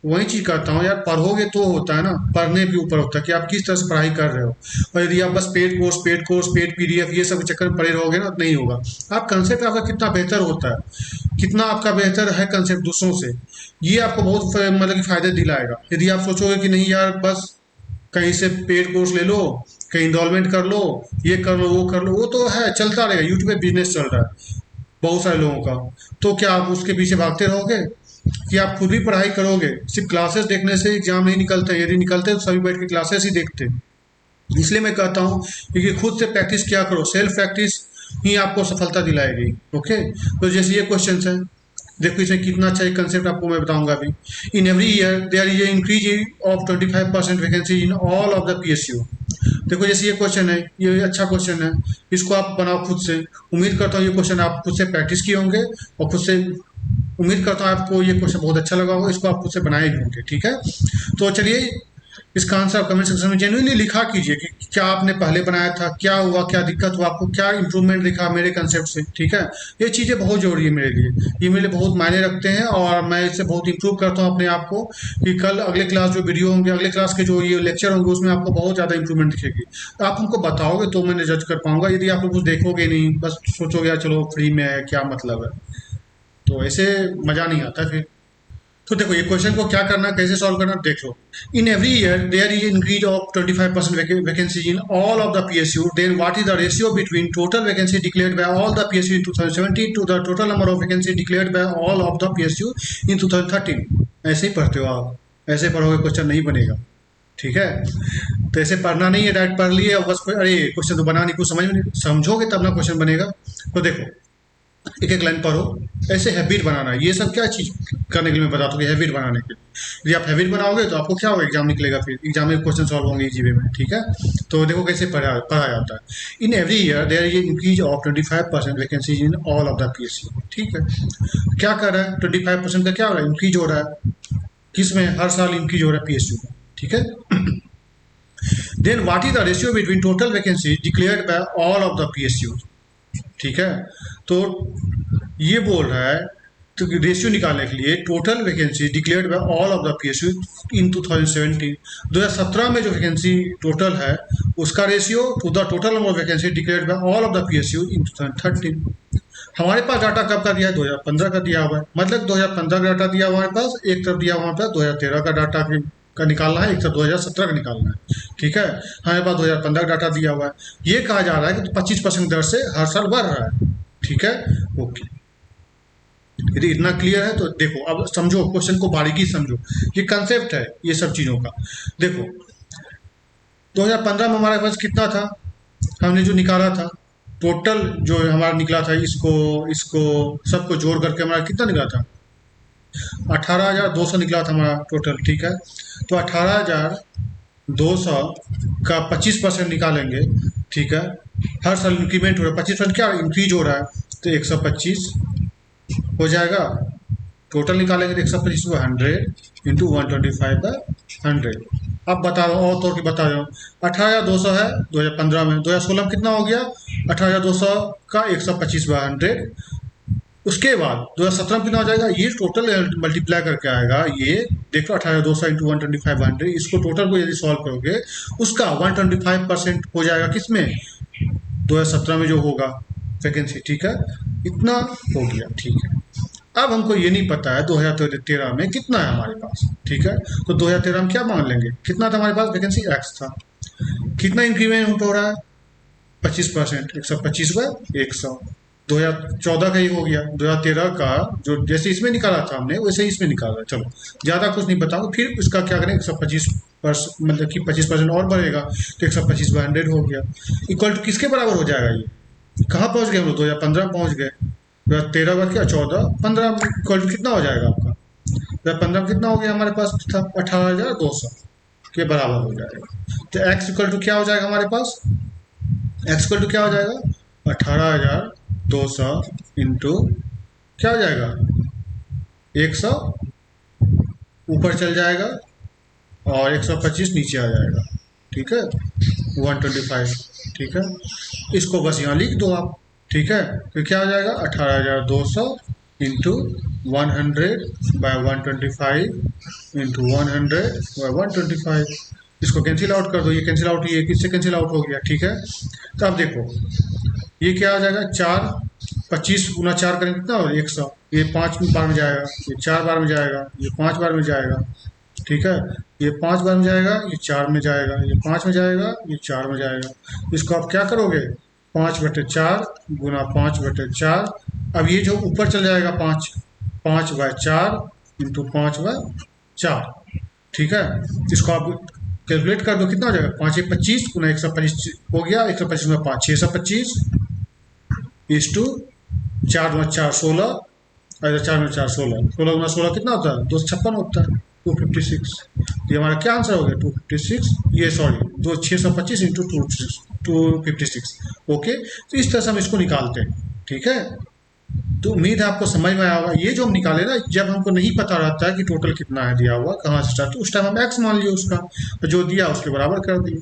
वही चीज करता हूँ यार, पढ़ोगे तो होता है ना, पढ़ने के ऊपर होता है कि आप किस तरह से पढ़ाई कर रहे हो। और यदि आप बस पेड पीडीएफ ये सब के चक्कर में पड़े रहोगे ना, तो नहीं होगा। आप कंसेप्ट आपका कितना बेहतर होता है, कितना आपका बेहतर है कंसेप्ट दूसरों से, ये आपको बहुत मतलब कि फायदे दिलाएगा। यदि आप सोचोगे कि नहीं यार बस कहीं से पेड कोर्स ले लो, कहीं इनरोलमेंट कर लो, ये कर लो वो कर लो, वो तो है चलता रहेगा, यूट्यूब पे बिजनेस चल रहा है बहुत सारे लोगों का। तो क्या आप उसके पीछे भागते रहोगे, कि आप खुद भी पढ़ाई करोगे? सिर्फ क्लासेस देखने से एग्जाम नहीं निकलते हैं, यदि निकलते तो सभी बैठ के क्लासेस ही देखते हैं। इसलिए मैं कहता हूँ कि खुद से प्रैक्टिस किया करो, सेल्फ प्रैक्टिस ही आपको सफलता दिलाएगी। ओके, तो जैसे ये क्वेश्चन है, देखो इसमें कितना अच्छा एक कंसेप्ट आपको मैं बताऊंगा अभी। In every year there is increase of 25% vacancy in all of the PSU. देखो जैसे ये क्वेश्चन है, ये अच्छा क्वेश्चन है, इसको आप बनाओ खुद से। उम्मीद करता हूँ ये क्वेश्चन आप खुद से प्रैक्टिस किए होंगे, और खुद से उम्मीद करता हूँ आपको ये क्वेश्चन बहुत अच्छा लगा होगा, इसको आप खुद से बनाए भी होंगे। ठीक है, तो चलिए इसका आंसर आप कमेंट सेक्शन में जेन्युइनली लिखा कीजिए कि क्या आपने पहले बनाया था, क्या हुआ, क्या दिक्कत हुआ आपको, क्या इंप्रूवमेंट दिखा मेरे कंसेप्ट से। ठीक है, ये चीज़ें बहुत जरूरी है मेरे लिए, ये मेरे लिए बहुत मायने रखते हैं, और मैं इससे बहुत इंप्रूव करता हूँ अपने आप को, कि कल अगले क्लास जो वीडियो होंगे, अगले क्लास के जो ये लेक्चर होंगे, उसमें आपको बहुत ज़्यादा इंप्रूवमेंट दिखेगी। तो आप हमको बताओगे तो मैंने जज कर पाऊंगा, यदि आप लोग कुछ देखोगे नहीं, बस सोचोगे यार चलो फ्री में है, क्या मतलब है, तो ऐसे मज़ा नहीं आता फिर। तो देखो ये क्वेश्चन को क्या करना, कैसे सॉल्व करना, देख लो। In every year there is increase of 25% vacancy in all of the PSU, then what is the ratio between total vacancy declared by all the PSU in 2017 to the total number of vacancy declared by all of the PSU in 2013। ऐसे ही पढ़ते हो आप, ऐसे पढ़ोगे question नहीं बनेगा। ठीक है, तो ऐसे पढ़ना नहीं है डायरेक्ट पढ़ लिए और बस अरे क्वेश्चन तो बना नहीं, कुछ समझ में नहीं, समझोगे तब ना क्वेश्चन बनेगा। तो देखो एक एक लाइन पढ़ो, ऐसे हैबिट बनाना है। ये सब क्या चीज़ करने के लिए मैं बताता हूँ, हैबिट बनाने के लिए। यदि आप हैबिट बनाओगे तो आपको क्या होगा, एग्जाम निकलेगा, फिर एग्जाम में क्वेश्चन सॉल्व होंगे इजी वे में। ठीक है, तो देखो कैसे पढ़ा पढ़ा जाता है। In every year there is increase of 25% vacancies in all of the PSU. ठीक है, क्या कर रहा है, 25% का क्या हो रहा है, इंक्रीज हो रहा है, किस में, हर साल इंक्रीज हो रहा है पीएसयू में। ठीक है, then what is the ratio between total vacancy declared by all of the PSU. ठीक है, तो ये बोल रहा है, तो रेशियो निकालने के लिए total vacancy declared by all of the PSU in 2017, 2017 में जो वैकेंसी टोटल है उसका ratio to the total number of vacancy declared by all of the PSU in 2013। हमारे पास डाटा कब का दिया है, 2015 का दिया हुआ है, मतलब 2015 का डाटा दिया हुआ हमारे पास, एक तरफ दिया हुआ हमारे पास 2013 का डाटा का निकालना है, एक तरफ 2017 का निकालना है। ठीक है, हमारे पास 2015 का डाटा दिया हुआ है, ये कहा जा रहा है कि 25% दर से हर साल बढ़ रहा है। ठीक है, ओके, यदि इतना क्लियर है तो देखो अब समझो, क्वेश्चन को बारीकी समझो, ये कंसेप्ट है ये सब चीज़ों का। देखो 2015 में हमारे पास कितना था, हमने जो निकाला था, टोटल जो हमारा निकला था, इसको इसको सबको जोड़ करके हमारा कितना निकला था, 18,200 निकला था हमारा टोटल। ठीक है, तो 18,200 का 25% निकालेंगे। ठीक है, हर साल इंक्रीमेंट हो रहा है, 25% क्या इंक्रीज हो रहा है, तो 125 हो जाएगा। टोटल निकालेंगे तो 125 बाई 100 इंटू 125 बाई 100। अब बता रहा हूँ और तौर की बता रहा हूँ, 18,200 है 2015 में, 2016 में कितना हो गया, 18,200 का 125 बाई 100। उसके बाद 2017 में कितना हो जाएगा, ये टोटल मल्टीप्लाई करके आएगा, ये देखो 18,200 इंटू 125 बाई 100, इसको टोटल को यदि सॉल्व करोगे उसका 125% हो जाएगा, किसमें, 2017 में जो होगा वैकेंसी। ठीक है, इतना हो गया। ठीक है, अब हमको ये नहीं पता है 2013 में कितना है हमारे पास। ठीक है, तो 2013 में क्या मान लेंगे, कितना था हमारे पास वैकेंसी, एक्स था, कितना इंक्रीमेंट हो रहा है, 25%, 125 बाय 100। 2014 का ही हो गया, 2013 का जो जैसे इसमें निकाला था हमने वैसे ही इसमें निकाला। चलो ज़्यादा कुछ नहीं बताऊंगा, फिर इसका क्या करें, 125% मतलब कि 25% और बढ़ेगा, तो 125 बाय 100 हो गया, इक्वल टू किसके बराबर हो जाएगा, ये कहाँ पहुँच गए हम लोग, 2015 में पहुँच गए। 2013 बार क्या, 14, 15 इक्वल टू कितना हो जाएगा आपका, 2015 में कितना हो गया हमारे पास था, 18,200 के बराबर हो जाएगा। तो एक्स इक्वल टू क्या हो जाएगा हमारे पास, एक्स इक्वल टू क्या हो जाएगा, 18,200 इंटू क्या हो जाएगा, 100 ऊपर चल जाएगा और 125 नीचे आ जाएगा। ठीक है, 125। ठीक है, इसको बस यहाँ लिख दो आप। ठीक है, तो क्या हो जाएगा, 18,200 इंटू 100/125 इंटू 100/125। इसको कैंसिल आउट कर दो, ये कैंसिल आउट, ये किससे कैंसिल आउट हो गया, ठीक है। तो अब देखो ये क्या आ जाएगा, 4, 25 × 4 करेंगे कितना होगा, 100। ये 5 बार में जाएगा, ये 4 बार में जाएगा, ये 5 बार में जाएगा, ठीक है। ये 5 बार में जाएगा, ये 4 में जाएगा, ये 5 में जाएगा, ये 4 में जाएगा। इसको आप क्या करोगे, 5/4 गुना 5/4। अब ये जो ऊपर चल जाएगा 5/4 इंटू 5/4, ठीक है। इसको आप कैलकुलेट कर दो, कितना हो जाएगा, 5×25 गुना 125 हो गया, 125 में 5 625 इस टू 4×4 16, अरे 4×4 16, 16 × 16 कितना होता है, 256 होता है, 256। ये हमारा क्या आंसर हो गया, 256, ये सॉरी 625 इंटू 256। ओके, तो इस तरह से हम इसको निकालते हैं, ठीक है। तो उम्मीद है आपको समझ में आया होगा। ये जो हम निकाले ना, जब हमको नहीं पता रहता है कि टोटल कितना है दिया हुआ, कहाँ से स्टार्ट, तो उस टाइम हम एक्स मान लिए उसका, और जो दिया उसके बराबर कर दिए।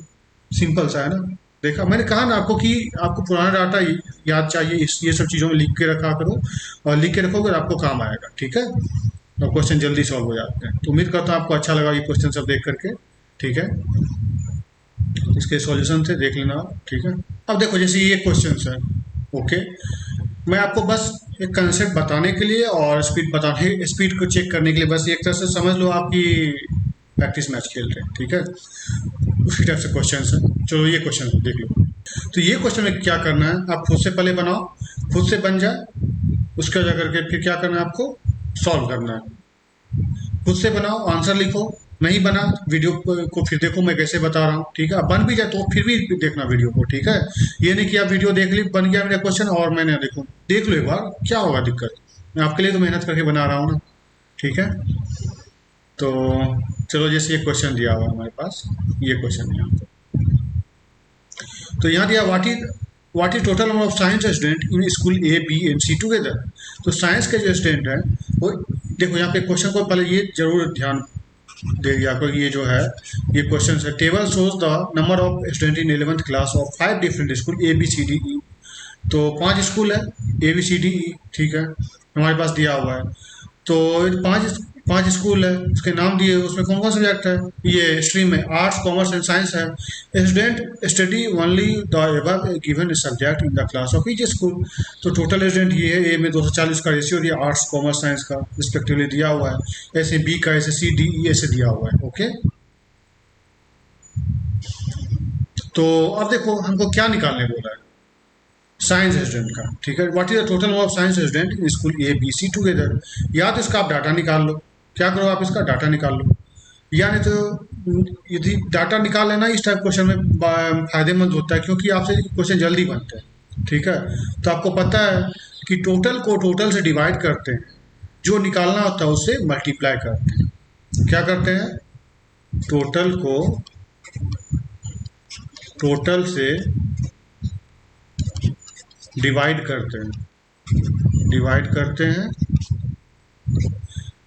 सिंपल सा है ना। देखा, मैंने कहा ना आपको कि आपको पुराना डाटा याद चाहिए, ये सब चीज़ों में लिख के रखा करो, और लिख के रखोगे तो आपको काम आएगा, ठीक है। और क्वेश्चन जल्दी सॉल्व हो जाते हैं। तो उम्मीद करता हूँ आपको अच्छा लगा ये क्वेश्चन सब देख करके, ठीक है। इसके सॉल्यूशन थे, देख लेना आप, ठीक है। अब देखो जैसे ये क्वेश्चन है, ओके, मैं आपको बस एक कंसेप्ट बताने के लिए और स्पीड को चेक करने के लिए, बस एक तरह से समझ लो आपकी प्रैक्टिस मैच खेल रहे हैं, ठीक है। उसी टाइप से क्वेश्चन है। चलो ये क्वेश्चन देख लो। तो ये क्वेश्चन में क्या करना है, आप खुद से पहले बनाओ, खुद से बन जाए, उसके बाद जाकर के फिर क्या करना है, आपको सॉल्व करना है। खुद से बनाओ, आंसर लिखो, नहीं बना वीडियो को फिर देखो मैं कैसे बता रहा हूँ, ठीक है। बन भी जाए तो फिर भी देखना वीडियो को, ठीक है। ये नहीं कि आप वीडियो देख ली, बन गया मेरा क्वेश्चन और मैंने देखो, देख लो एक बार, क्या होगा दिक्कत, मैं आपके लिए तो मेहनत करके बना रहा हूँ ना, ठीक है। तो चलो जैसे ये क्वेश्चन दिया हुआ हमारे पास, ये क्वेश्चन है यहाँ पे। तो यहाँ दिया what is total number of science student in school A B and C together. तो साइंस के जो स्टूडेंट हैं वो, देखो यहाँ पे क्वेश्चन को पहले ये जरूर ध्यान दे दिया करो, ये जो है ये क्वेश्चन है, table shows the number of student in 11th class of 5 different school A B C D E. तो 5 स्कूल है, ए बी सी डी ई, ठीक है, हमारे पास दिया हुआ है। तो पांच पांच स्कूल है, उसके नाम दिए, उसमें कौन कौन सब्जेक्ट है, ये स्ट्रीम है, आर्ट्स कॉमर्स एंड साइंस है। Student study only the above given subject in the class of each school. तो टोटल स्टूडेंट ये है, ए में 240 का रेशियो दिया, आर्ट्स कॉमर्स साइंस का रिस्पेक्टिवली दिया हुआ है, ऐसे बी का, ऐसे सी डी ई ऐसे दिया हुआ है, ओके। तो अब देखो हमको क्या निकालने बोला है, साइंस स्टूडेंट का, ठीक है। What is the total number of science student in school A B C together. या तो इसका आप डाटा निकाल लो, क्या करो आप इसका डाटा निकाल लो, या नहीं तो यदि डाटा निकाल लेना इस टाइप क्वेश्चन में फायदेमंद होता है, क्योंकि आपसे क्वेश्चन जल्दी बनते हैं, ठीक है। तो आपको पता है कि टोटल को टोटल से डिवाइड करते हैं, जो निकालना होता है उससे मल्टीप्लाई करते हैं। क्या करते हैं, टोटल को टोटल से डिवाइड करते हैं, डिवाइड करते हैं,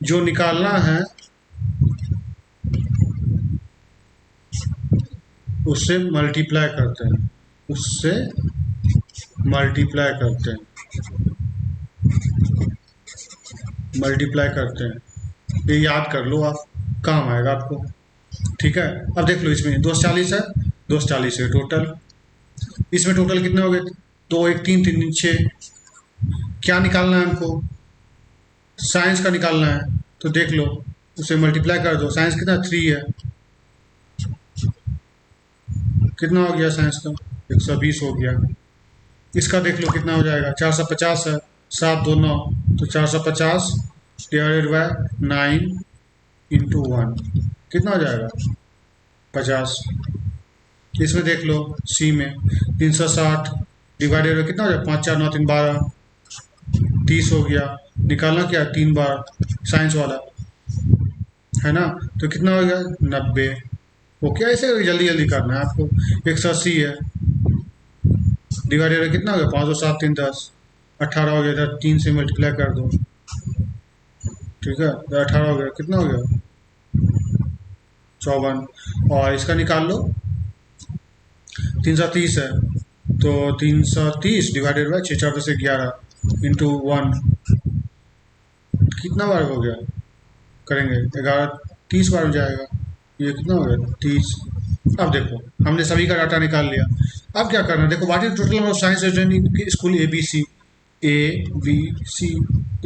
जो निकालना है उससे मल्टीप्लाई करते हैं, उससे मल्टीप्लाई करते हैं, मल्टीप्लाई करते हैं। ये याद कर लो आप, काम आएगा आपको, ठीक है। अब देख लो इसमें 240 है, 240 है टोटल, इसमें टोटल कितने हो गए, 2 1 3 3 6। क्या निकालना है हमको, साइंस का निकालना है, तो देख लो उसे मल्टीप्लाई कर दो, साइंस कितना 3 है, कितना हो गया साइंस का 120 हो गया। इसका देख लो कितना हो जाएगा, 450 है, 7 2 9, तो 450 डिवाइडेड बाय 9 इंटू 1 कितना हो जाएगा 50। इसमें देख लो सी में 360 डिवाइडेड बाय कितना हो जाएगा, 5 4 9 3 12, 30 हो गया। निकालना क्या है, 3 बार साइंस वाला है ना, तो कितना हो गया 90। ओके, ऐसे जल्दी जल्दी करना है आपको। 180 है, डिवाइडेड कितना हो गया, 5 7 3 10, 18 हो गया, इधर 3 से मल्टीप्लाई कर दो, ठीक है, 18 हो गया, कितना हो गया 54। और इसका निकाल लो 330 है, तो 330 डिवाइडेड बाई 6 4 से 11 इंटू 1, कितना बार हो गया करेंगे, 11 30 बार हो जाएगा। ये कितना हो गया 30। अब देखो हमने सभी का डाटा निकाल लिया। अब क्या करना है, देखो what is total number of science student in school A B C. A B C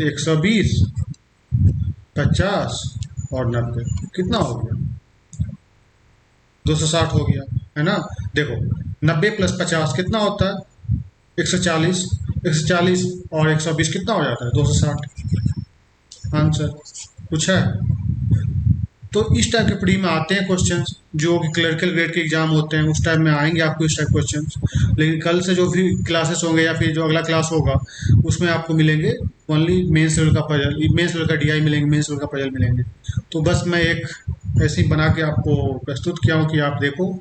120, 50 और 90 कितना हो गया, 260 हो गया, है ना। देखो 90 प्लस 50 कितना होता है, 140। 140 और 120 कितना हो जाता है, 260। आंसर कुछ है। तो इस टाइप के प्री में आते हैं क्वेश्चंस, जो कि क्लरिकल ग्रेड के एग्जाम होते हैं उस टाइम में आएंगे आपको इस टाइप क्वेश्चंस। लेकिन कल से जो भी क्लासेस होंगे या फिर जो अगला क्लास होगा उसमें आपको मिलेंगे ओनली मेंस लेवल का पजल, मेंस लेवल का डीआई मिलेंगे, मेंस लेवल का पजल मिलेंगे। तो बस मैं एक ऐसे ही बना के आपको प्रस्तुत किया हूँ कि आप देखो,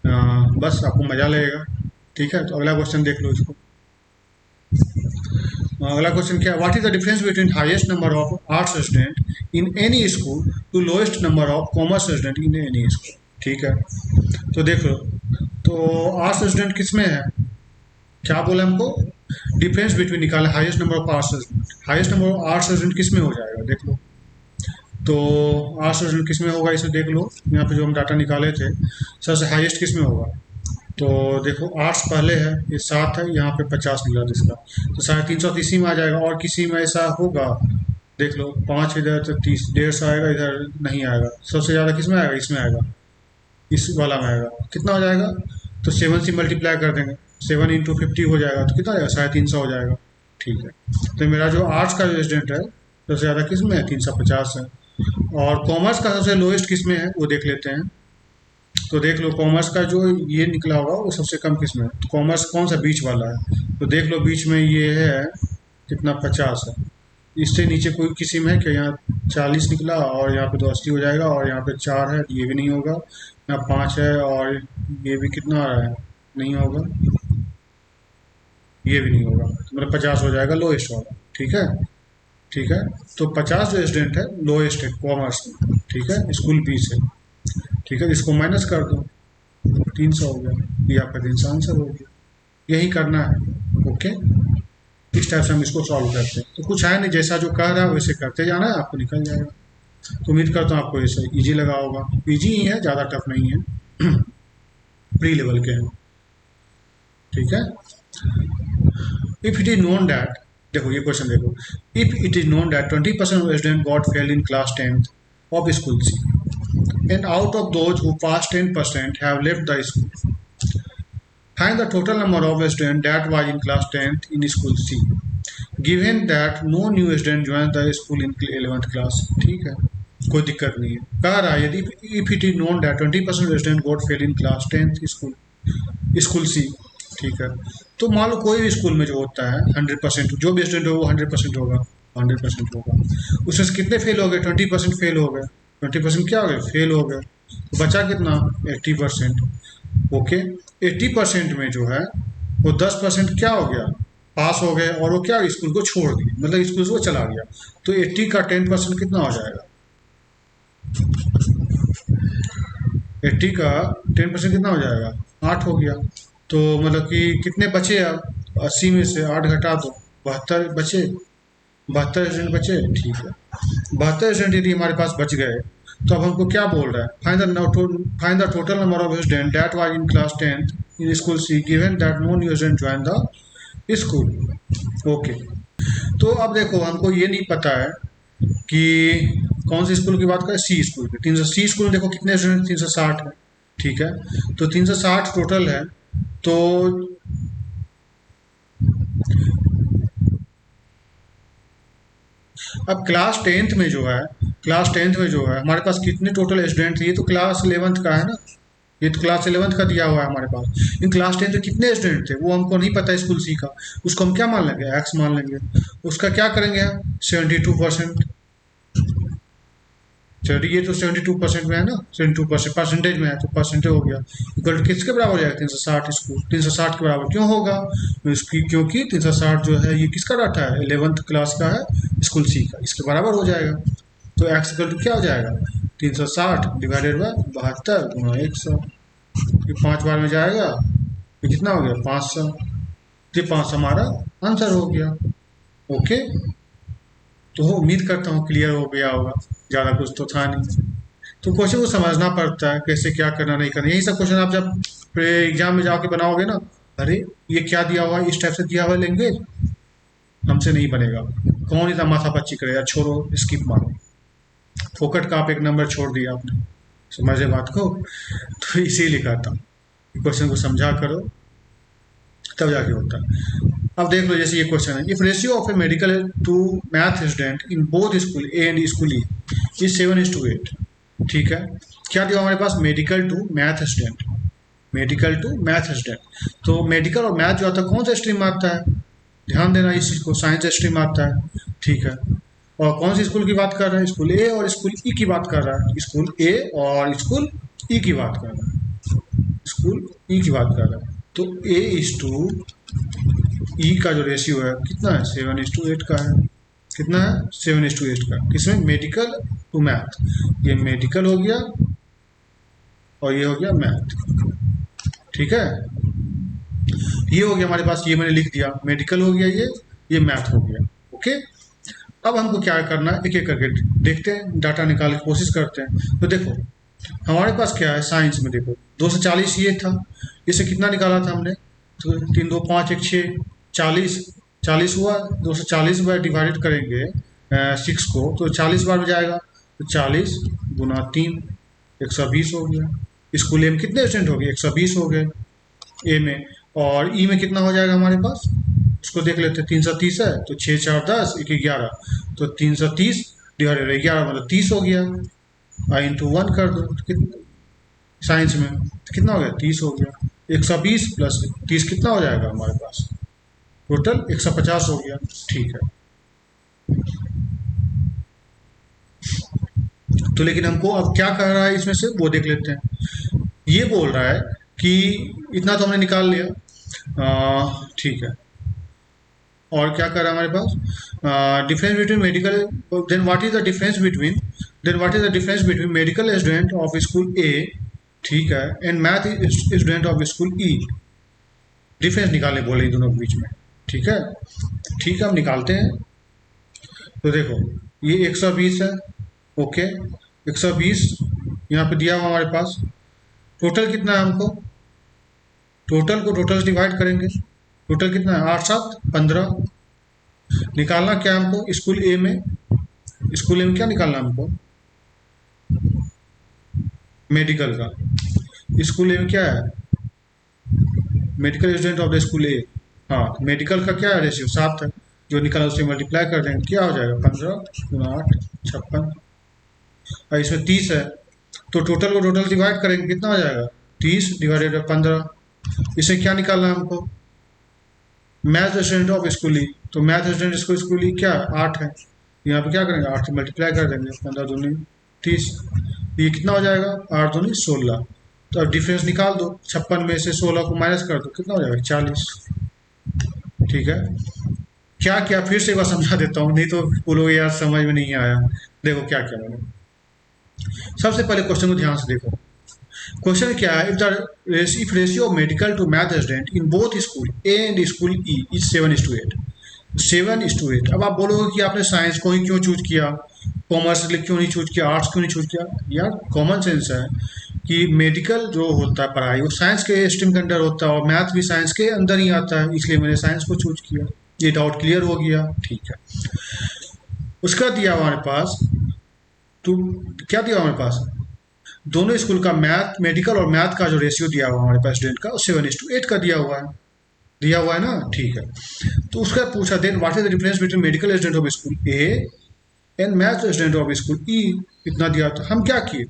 बस आपको मजा लगेगा। ठीक है, तो अगला क्वेश्चन देख लो इसको। अगला क्वेश्चन क्या, what is the difference between highest number of arts student in any school to lowest number of commerce student in any school. ठीक है, तो देख लो, तो आर्ट्स स्टूडेंट किस में है, क्या बोला हमको, डिफरेंस बिटवीन निकाले highest number of arts student. Highest number of arts student किस में हो जाएगा, देख लो। तो आर्ट्स स्टूडेंट किस में होगा इसे देख लो, यहाँ पे जो हम डाटा निकाले थे सबसे हाईएस्ट किस में होगा। तो देखो आर्ट्स पहले है, ये 7 है, यहाँ पे 50 निकला जिसका, तो 350 इसी में आ जाएगा। और किसी में ऐसा होगा, देख लो 5 इधर तो 30, 150 आएगा, इधर नहीं आएगा। सबसे ज़्यादा किस में आएगा, इसमें आएगा, इस वाला में आएगा। कितना हो जाएगा, तो 7 से मल्टीप्लाई कर देंगे, 7 इंटू 50 हो जाएगा, तो कितना आएगा, 350 हो जाएगा। ठीक है, तो मेरा जो आर्ट्स का जो स्टूडेंट है सबसे ज़्यादा किस में है, 350 है। और कॉमर्स का सबसे लोएस्ट किस में है वो देख लेते हैं। तो देख लो कॉमर्स का जो ये निकला होगा वो सबसे कम किस में है, तो कॉमर्स कौन सा बीच वाला है, तो देख लो बीच में ये है कितना, 50 है। इससे नीचे कोई किसी में है क्या, यहाँ 40 निकला और यहाँ पे तो 80 हो जाएगा, और यहाँ पे 4 है, ये भी नहीं होगा। यहाँ 5 है और ये भी कितना आ रहा है, नहीं होगा, ये भी नहीं होगा, तो मतलब 50 हो जाएगा लोएस्ट वाला। ठीक है, ठीक है, तो 50 जो स्टूडेंट है लोएस्ट है कॉमर्स में। ठीक है, स्कूल बी से। ठीक है, इसको माइनस कर दो, 300 हो गया, ये आपका 300 आंसर हो गया। यही करना है। ओके, इस टाइप से हम इसको सॉल्व करते हैं। तो कुछ है नहीं, जैसा जो कह रहा है वैसे करते जाना है, आपको निकल जाएगा। तो उम्मीद करता हूँ आपको ऐसे इजी लगा होगा। इजी ही है, ज़्यादा टफ नहीं है, प्री लेवल के हैं। ठीक है, if it is known that, देखो ये क्वेश्चन देखो, if it is known that 20% of student got fail in class 10th of school C, and out of those who passed 10% have left the school. Find the total number of students that was in class 10th in school C, given that no new student joined the school in 11th class. ठीक है, कोई दिक्कत नहीं है। कह रहा है यदि if it is known that 20% student got fail in class 10th school C. ठीक है, तो मान लो कोई भी स्कूल में जो होता है 100%, जो भी स्टूडेंट हो वो 100% होगा, 100% होगा। उसमें से कितने फेल हो गए, 20% फेल हो गए। 20% क्या हो गए, फेल हो गए, तो बचा कितना, 80%। ओके, 80% में जो है वो 10% क्या हो गया, पास हो गए, और वो क्या स्कूल को छोड़ दिए, मतलब स्कूल से वो चला गया। तो 80 का 10% कितना हो जाएगा, 80 का 10% कितना हो जाएगा, 8 हो गया। तो मतलब कि कितने बचे, अब 80 में से 8 घटा दो, 72 बचे, 72 स्टूडेंट बचे। ठीक है, 72 स्टूडेंट यदि हमारे पास बच गए, तो अब हमको क्या बोल रहा है, find the total number of student that was in class 10th in school C given that no new student join the school. Okay, तो अब देखो हमको ये नहीं पता है कि कौन से स्कूल की बात करें, सी स्कूल की। 300 सी स्कूल में देखो कितने स्टूडेंट, 360 है। ठीक है, तो 360 टोटल है। तो अब क्लास टेंथ में जो है हमारे पास कितने टोटल स्टूडेंट थे, ये तो क्लास 11th का है ना, ये तो क्लास 11th का दिया हुआ है हमारे पास। इन क्लास 10th में कितने स्टूडेंट थे वो हमको नहीं पता स्कूल सी का, उसको हम क्या मान लेंगे, एक्स मान लेंगे। उसका क्या करेंगे हम, 72%। चलिए ये तो 72% में है ना, 72% परसेंटेज में है, तो परसेंटेज हो गया इक्वल टू किसके बराबर हो जाएगा, 360 स्कूल 360 के बराबर क्यों होगा, इसकी क्योंकि 360 जो है ये किसका डाटा है, 11th क्लास का है, स्कूल सी का, इसके बराबर हो जाएगा। तो एक्स इक्वल टू क्या हो जाएगा, 360 डिवाइडेड बाय 72 गुणा 100। ये 5 बार में जाएगा, ये कितना हो गया, 500। ये 500 हमारा आंसर हो गया। ओके, तो उम्मीद करता हूँ क्लियर हो गया होगा, ज़्यादा कुछ तो था नहीं। तो क्वेश्चन को समझना पड़ता है, कैसे क्या करना नहीं करना। यही सब क्वेश्चन आप जब एग्जाम में जाके बनाओगे ना, अरे ये क्या दिया हुआ है, इस टाइप से दिया हुआ है लैंग्वेज, हमसे नहीं बनेगा। कौन इतना माथा पच्ची करेगा, छोड़ो, स्किप मारो, फोकट का आप एक नंबर छोड़ दिया आपने। समझे बात को? तो इसीलिए कहता हूँ क्वेश्चन को समझा करो, तब जाके होता है। अब देख लो, जैसे ये क्वेश्चन है, if ratio of a medical to math student in both school A and school E is 7:8। ठीक है, क्या दिया हमारे पास, medical to math student, medical to math student. तो मेडिकल और मैथ जो आता है, कौन सा स्ट्रीम आता है, ध्यान देना इस चीज़ को, साइंस स्ट्रीम आता है। ठीक है, और कौन सी स्कूल की बात कर रहे हैं, स्कूल ए और स्कूल ई की बात कर रहा है, स्कूल ए और स्कूल ई की बात कर रहा है, स्कूल ई की बात कर रहा है। तो ए इज टू ई का जो रेशियो है कितना है, 7:8 का है। कितना है, 7:8 का। किसमें, मेडिकल टू मैथ। ये मेडिकल हो गया और ये हो गया मैथ। ठीक है, ये हो गया हमारे पास, ये मैंने लिख दिया, मेडिकल हो गया ये मैथ हो गया। ओके, अब हमको क्या करना है, एक एक करके देखते हैं, डाटा निकाल की कोशिश करते हैं। तो देखो हमारे पास क्या है, साइंस में देखो 240 ये था, इससे कितना निकाला था हमने, तो 3 2 5 1 6 40, 40 हुआ। 240 बार डिवाइडेड करेंगे 6 को, तो 40 बार में जाएगा, तो 40 गुना 3 120 हो गया। स्कूल ए में कितने स्टूडेंट हो गए, 120 हो गए ए में। और ई में कितना हो जाएगा हमारे पास, उसको देख लेते हैं, 330 है, तो 6 4 10 1 11, तो 330 डिवाइडेड 11 मतलब 30 हो गया। आई इंटू 1 कर दो, तो कितना साइंस में, तो कितना हो गया, 30 हो गया। 120 प्लस 30 कितना हो जाएगा हमारे पास, टोटल 150 हो गया। ठीक है, तो लेकिन हमको अब क्या कह रहा है इसमें से, वो देख लेते हैं। ये बोल रहा है कि इतना तो हमने निकाल लिया, ठीक है, और क्या कर रहा है हमारे पास, difference between medical, then what is the difference between, medical student of school A, ठीक है, and math student of school E. Difference निकालने बोले इन दोनों के बीच में। ठीक है, ठीक है, हम निकालते हैं। तो देखो ये 120 है, ओके, 120 यहाँ पे दिया हुआ हमारे पास। टोटल कितना है हमको, टोटल को टोटल से डिवाइड करेंगे, टोटल कितना है, 8 7 15। निकालना क्या है हमको, स्कूल ए में, स्कूल ए में क्या निकालना है हमको, मेडिकल का। स्कूल ए में क्या है, medical student of the school A, हाँ, मेडिकल का क्या है, रेशियो 7 है, जो निकाला उससे मल्टीप्लाई कर देंगे, क्या हो जाएगा, 15 गुना 8 56, और इसमें 30 है, तो टोटल को टोटल डिवाइड करेंगे, कितना हो जाएगा, 30 डिवाइडेड बाई 15। इसे क्या निकालना है हमको, मैथ स्टूडेंट ऑफ स्कूल ई, तो मैथ स्टूडेंट स्कूल ई क्या 8 है, यहाँ पे क्या करेंगे, 8 से मल्टीप्लाई कर देंगे, 15 दूनी 30, ये कितना हो जाएगा, 8 दूनी 16। तो अब डिफरेंस निकाल दो, 56 में से 16 को माइनस कर दो, कितना हो जाएगा, 40। ठीक है, क्या क्या फिर से एक बार समझा देता हूँ, नहीं तो बोलोगे यार समझ में नहीं आया। देखो क्या क्या मैंने, सबसे पहले क्वेश्चन को ध्यान से देखो। क्वेश्चन क्या है, if ratio of medical to math student in both school A and school E is 7:8, 7:8। अब आप बोलोगे कि आपने साइंस को ही क्यों चूज किया, कॉमर्स क्यों नहीं चूज किया, आर्ट्स क्यों नहीं चूज किया। यार कॉमन सेंस है कि मेडिकल जो होता है पढ़ाई, वो साइंस के स्ट्रीम के अंदर होता है, और मैथ भी साइंस के अंदर ही आता है, इसलिए मैंने साइंस को चूज किया। ये डाउट क्लियर हो गया, ठीक है। उसका दिया हमारे पास, तो क्या दिया हमारे पास, दोनों स्कूल का मैथ, मेडिकल और मैथ का जो रेशियो दिया हुआ हमारे पास स्टूडेंट का, 7:8 का दिया हुआ है, दिया हुआ है ना, ठीक है। तो उसका पूछा, then what is the difference between medical student of school A and math student of school E, इतना दिया था। हम क्या किए,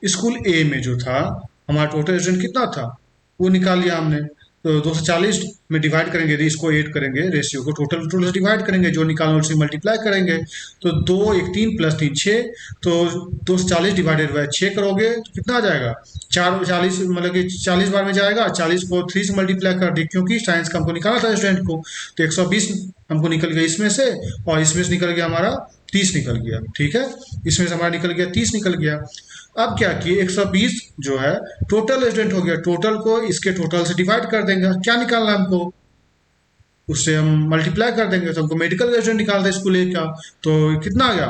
स्कूल ए में जो था हमारा टोटल स्टूडेंट कितना था, वो निकाल लिया हमने। तो 240 में डिवाइड करेंगे, इसको ऐड करेंगे, रेशियो को टोटल टोटल से डिवाइड करेंगे, जो निकालना उससे मल्टीप्लाई करेंगे। तो 2 1 3 प्लस 3 6, तो 240 डिवाइडेड बाय 6 करोगे तो कितना आ जाएगा, 40, मतलब कि 40 बार में जाएगा। 40 को 3 से मल्टीप्लाई कर दी, क्योंकि साइंस का हमको निकाला था स्टूडेंट को, तो 120 हमको निकल गया इसमें से, और इसमें से निकल गया हमारा 30 निकल गया, ठीक है। इसमें से हमारा निकल गया 30 निकल गया। अब क्या किए, 120 जो है टोटल स्टूडेंट हो गया, टोटल को इसके टोटल से डिवाइड कर देंगे। क्या निकालना है हमको, उससे हम मल्टीप्लाई कर देंगे तो हमको मेडिकल का रिजल्ट निकालते हैं स्कूल एक का। तो कितना आ गया,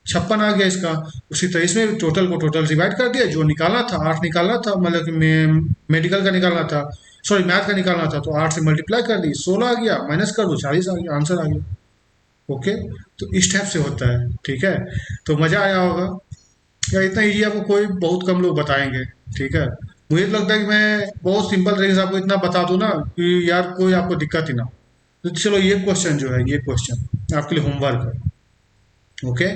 56 आ गया इसका। उसी तरह इसमें टोटल को टोटल डिवाइड कर दिया, जो निकालना था 8 निकालना था, मतलब कि मेडिकल का निकालना था, सॉरी मैथ का निकालना था, तो 8 से मल्टीप्लाई कर दी, 16 आ गया, माइनस कर दो 40 आ गया, आंसर आ गया। ओके, तो इस टाइप से होता है। ठीक है, तो मजा आया होगा या इतना इजी आपको कोई बहुत कम लोग बताएंगे। ठीक है, मुझे तो लगता है कि मैं बहुत सिंपल तरीके से आपको इतना बता दूं ना कि यार कोई आपको दिक्कत ही ना हो। तो चलो ये क्वेश्चन जो है, ये क्वेश्चन आपके लिए होमवर्क है। ओके,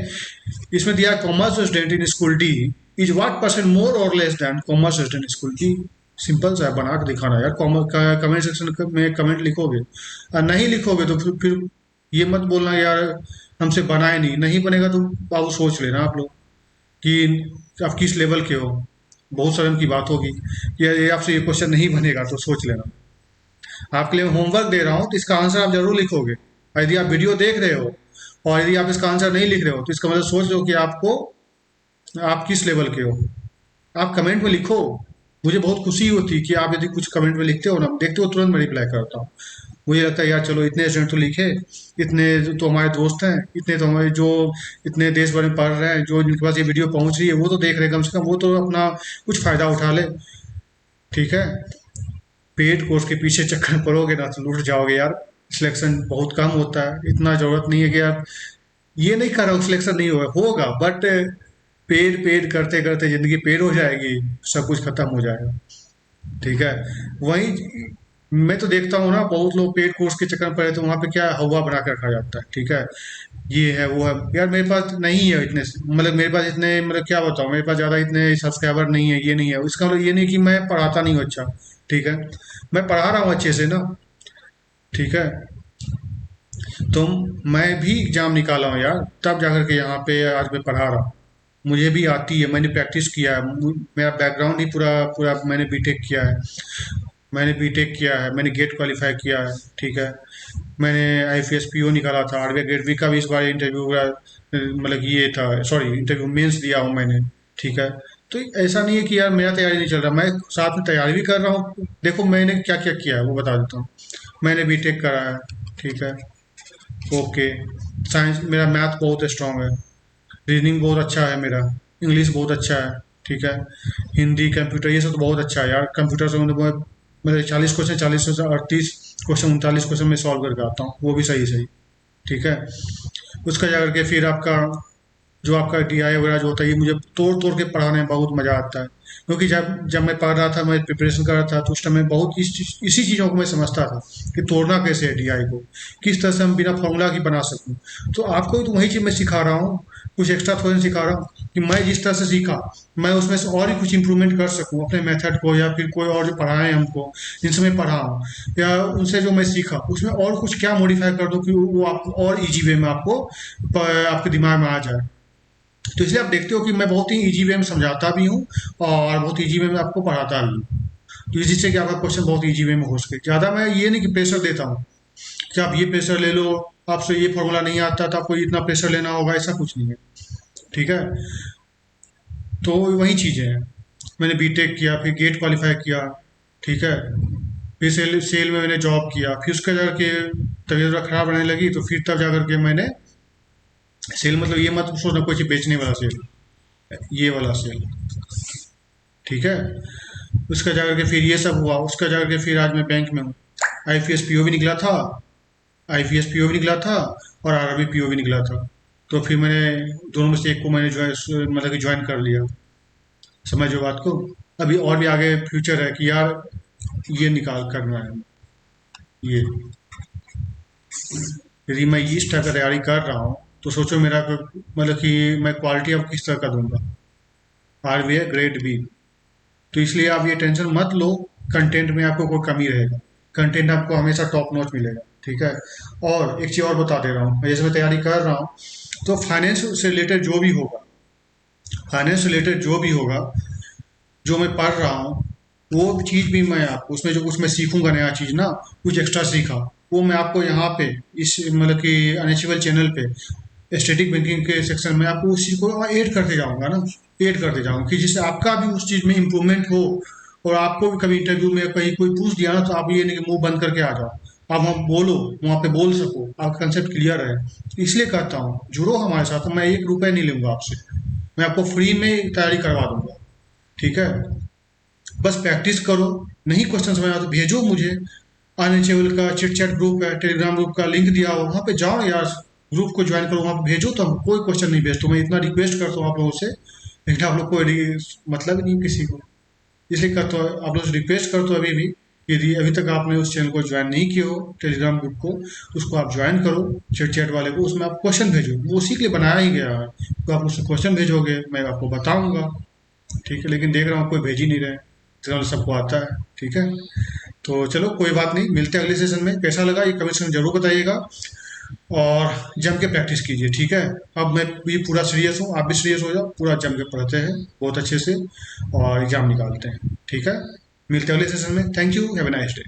इसमें दिया commerce student in school D is what percent more और less than commerce student in school D. Simple सा है, बना के दिखाना यार। कॉमर्स का कमेंट सेक्शन में कमेंट लिखोगे, और नहीं लिखोगे तो फिर ये मत बोलना यार हमसे बनाए नहीं, नहीं बनेगा तो बाबू सोच लेना आप लोग कि आप किस लेवल के हो। बहुत शर्म की बात होगी कि ये आपसे ये क्वेश्चन नहीं बनेगा, तो सोच लेना। आपके लिए होमवर्क दे रहा हूँ तो इसका आंसर आप जरूर लिखोगे। और यदि आप वीडियो देख रहे हो और यदि आप इसका आंसर नहीं लिख रहे हो तो इसका मतलब सोच लो कि आपको, आप किस लेवल के हो। आप कमेंट में लिखो, मुझे बहुत खुशी होती है कि आप यदि कुछ कमेंट में लिखते हो ना, देखते हो तुरंत मैं रिप्लाई करता हूँ। मुझे लगता है यार चलो इतने स्टूडेंट तो लिखे, इतने तो हमारे दोस्त हैं, इतने तो हमारे जो इतने देश भर में पढ़ रहे हैं, जो जिनके पास ये वीडियो पहुंच रही है वो तो देख रहे हैं, कम से कम वो तो अपना कुछ फायदा उठा ले। ठीक है, पेड कोर्स के पीछे चक्कर में पड़ोगे ना तो लूट जाओगे यार। सिलेक्शन बहुत कम होता है, इतना जरूरत नहीं है कि यार, ये नहीं कर रहा हूँ सिलेक्शन नहीं होगा, होगा बट पेड पेड करते करते जिंदगी पेड हो जाएगी, सब कुछ खत्म हो जाएगा। ठीक है, वही मैं तो देखता हूँ ना, बहुत लोग पेड कोर्स के चक्कर में पड़े तो वहाँ पे क्या हवा बना कर खा जाता है। ठीक है, ये है वो है, यार मेरे पास नहीं है इतने, मतलब मेरे पास इतने, मतलब क्या बताऊँ, मेरे पास ज़्यादा इतने सब्सक्राइबर नहीं है, ये नहीं है, इसका मतलब ये नहीं कि मैं पढ़ाता नहीं हूँ अच्छा। ठीक है, मैं पढ़ा रहा हूँ अच्छे से ना। ठीक है, तो मैं भी एग्जाम निकाला हूँ यार, तब जाकर के यहाँ पे आज मैं पढ़ा रहा हूँ। मुझे भी आती है, मैंने प्रैक्टिस किया है, मेरा बैकग्राउंड ही पूरा पूरा, मैंने बीटेक किया है, मैंने बीटेक किया है, मैंने गेट क्वालिफाई किया है। ठीक है, मैंने आईपीएस पीओ निकाला था, आरबीआई ग्रेड बी का भी इस बार इंटरव्यू हुआ, मतलब ये था, सॉरी इंटरव्यू मेंस दिया हूँ मैंने। ठीक है, तो ऐसा नहीं है कि यार मेरा तैयारी नहीं चल रहा, मैं साथ में तैयारी भी कर रहा हूँ। देखो मैंने क्या क्या किया है वो बता देता हूँ। मैंने बीटेक करा है। ठीक है, ओके, साइंस मेरा मैथ बहुत स्ट्रांग है, रीजनिंग बहुत अच्छा है मेरा, इंग्लिश बहुत अच्छा है। ठीक है, हिंदी कंप्यूटर ये सब तो बहुत अच्छा है यार। कंप्यूटर से मतलब 40 क्वेश्चन, 40 से 38 क्वेश्चन, 39 क्वेश्चन में सॉल्व करके आता हूँ, वो भी सही सही। ठीक है, उसका जा करके फिर आपका जो आपका डीआई वगैरह जो होता है, ये मुझे तोड़ तोड़ के पढ़ाने में बहुत मज़ा आता है। क्योंकि जब जब मैं पढ़ रहा था, मैं प्रिपरेशन कर रहा था, तो उस टाइम में बहुत इसी चीज़ों को मैं समझता था कि तोड़ना कैसे है डीआई को, किस तरह से हम बिना फॉर्मूला की बना सकूं। तो आपको भी तो वही चीज़ मैं सिखा रहा हूँ, कुछ एक्स्ट्रा थोड़ी सिखा रहा हूँ कि मैं जिस तरह से सीखा, मैं उसमें से और भी कुछ इंप्रूवमेंट कर सकूँ अपने मेथड को, या फिर कोई और जो पढ़ाए हमको, जिनसे मैं पढ़ा हूँ, या उनसे जो मैं सीखा उसमें और कुछ क्या मॉडिफाई कर दूँ कि वो आपको और इजी वे में आपको आपके दिमाग में आ जाए। तो इसलिए आप देखते हो कि मैं बहुत ही इजी वे में समझाता भी हूँ और बहुत इजी वे में आपको पढ़ाता भी हूँ, तो जिससे कि आपका क्वेश्चन बहुत इजी वे में हो सके। ज़्यादा मैं ये नहीं कि प्रेशर देता हूँ कि आप ये प्रेशर ले लो, आपसे ये फॉर्मूला नहीं आता तो आपको इतना प्रेशर लेना होगा, ऐसा कुछ नहीं है। ठीक है, तो वही चीज़ें हैं। मैंने बीटेक किया, फिर गेट क्वालिफाई किया। ठीक है, फिर सेल सेल में मैंने जॉब किया, फिर उसके जाकर तबीयत थोड़ा खराब रहने लगी, तो फिर तब जाकर के मैंने सेल, मतलब ये मत सोचना कोई चीज़ बेचने वाला सेल, ये वाला सेल। ठीक है, उसका जाकर के फिर ये सब हुआ, उसका जाकर के फिर आज मैं बैंक में हूँ। आईपीएस पीओ भी निकला था, आईपीएस पीओ भी निकला था और आरआरबी पीओ भी निकला था। तो फिर मैंने दोनों में से एक को मैंने मतलब कि ज्वाइन कर लिया। समझो बात को। अभी और भी आगे फ्यूचर है कि यार ये निकाल करना है, ये यदि मैं इस टाइप का तैयारी कर रहा हूँ तो सोचो मेरा मतलब कि मैं क्वालिटी अब किस तरह का दूंगा। आरबीआई ग्रेड बी, तो इसलिए आप ये टेंशन मत लो, कंटेंट में आपको कोई कमी रहेगा, कंटेंट आपको हमेशा टॉप नॉच मिलेगा। ठीक है, और एक चीज़ और बता दे रहा हूँ, जैसे मैं तैयारी कर रहा हूँ तो फाइनेंस से रिलेटेड जो भी होगा, फाइनेंस से रिलेटेड जो भी होगा, जो मैं पढ़ रहा हूँ, वो चीज़ भी मैं आपको उसमें जो कुछ मैं सीखूंगा नया चीज़ ना, कुछ एक्स्ट्रा सीखा, वो मैं आपको यहाँ पे इस मतलब कि अनएचिबल चैनल पे स्टैटिक बैंकिंग के सेक्शन में आपको उस चीज़ को ऐड करते जाऊंगा ना, ऐड करते जाऊंगा कि जिससे आपका भी उस चीज़ में इम्प्रूवमेंट हो। और आपको भी कभी इंटरव्यू में कहीं कोई पूछ दिया ना तो आप ये नहीं कि मुंह बंद करके आ जाओ, आप वहाँ बोलो, वहाँ पे बोल सको, आपका कंसेप्ट क्लियर है। इसलिए कहता हूँ जुड़ो हमारे साथ, मैं 1 रुपया नहीं लूँगा आपसे, मैं आपको फ्री में तैयारी करवा दूंगा। ठीक है, बस प्रैक्टिस करो। नहीं क्वेश्चन समझ में आता भेजो मुझे। अनरिचेबल का चिट चैट ग्रुप है, टेलीग्राम ग्रुप का लिंक दिया हो, वहाँ पे जाओ यार, ग्रुप को ज्वाइन करो, वहाँ पे भेजो, तो हम कोई क्वेश्चन नहीं भेजता, मैं इतना रिक्वेस्ट करता हूँ आप लोगों से, लेकिन आप लोग को मतलब ही नहीं किसी को। इसलिए कहता हूँ आप लोग से रिक्वेस्ट करता हूँ अभी भी, यदि अभी तक आपने उस चैनल को ज्वाइन नहीं किया हो, टेलीग्राम ग्रुप को, तो उसको आप ज्वाइन करो, चिट चैट वाले को, उसमें आप क्वेश्चन भेजो, वो उसी के लिए बनाया ही गया है। तो आप उससे क्वेश्चन भेजोगे, मैं आपको बताऊंगा। ठीक है, लेकिन देख रहा हूँ कोई भेज ही नहीं रहे, इतना तो सबको आता है। ठीक है, तो चलो कोई बात नहीं, मिलते हैं अगले सेशन में। कैसा लगा ये कमेंट में जरूर बताइएगा, और जम के प्रैक्टिस कीजिए। ठीक है, अब मैं भी पूरा सीरियस हूँ, आप भी सीरियस हो जाओ, पूरा जम के पढ़ते हैं बहुत अच्छे से, और एग्जाम निकालते हैं। ठीक है, मिलते हैं अगले सेशन में। Thank you, have a nice day.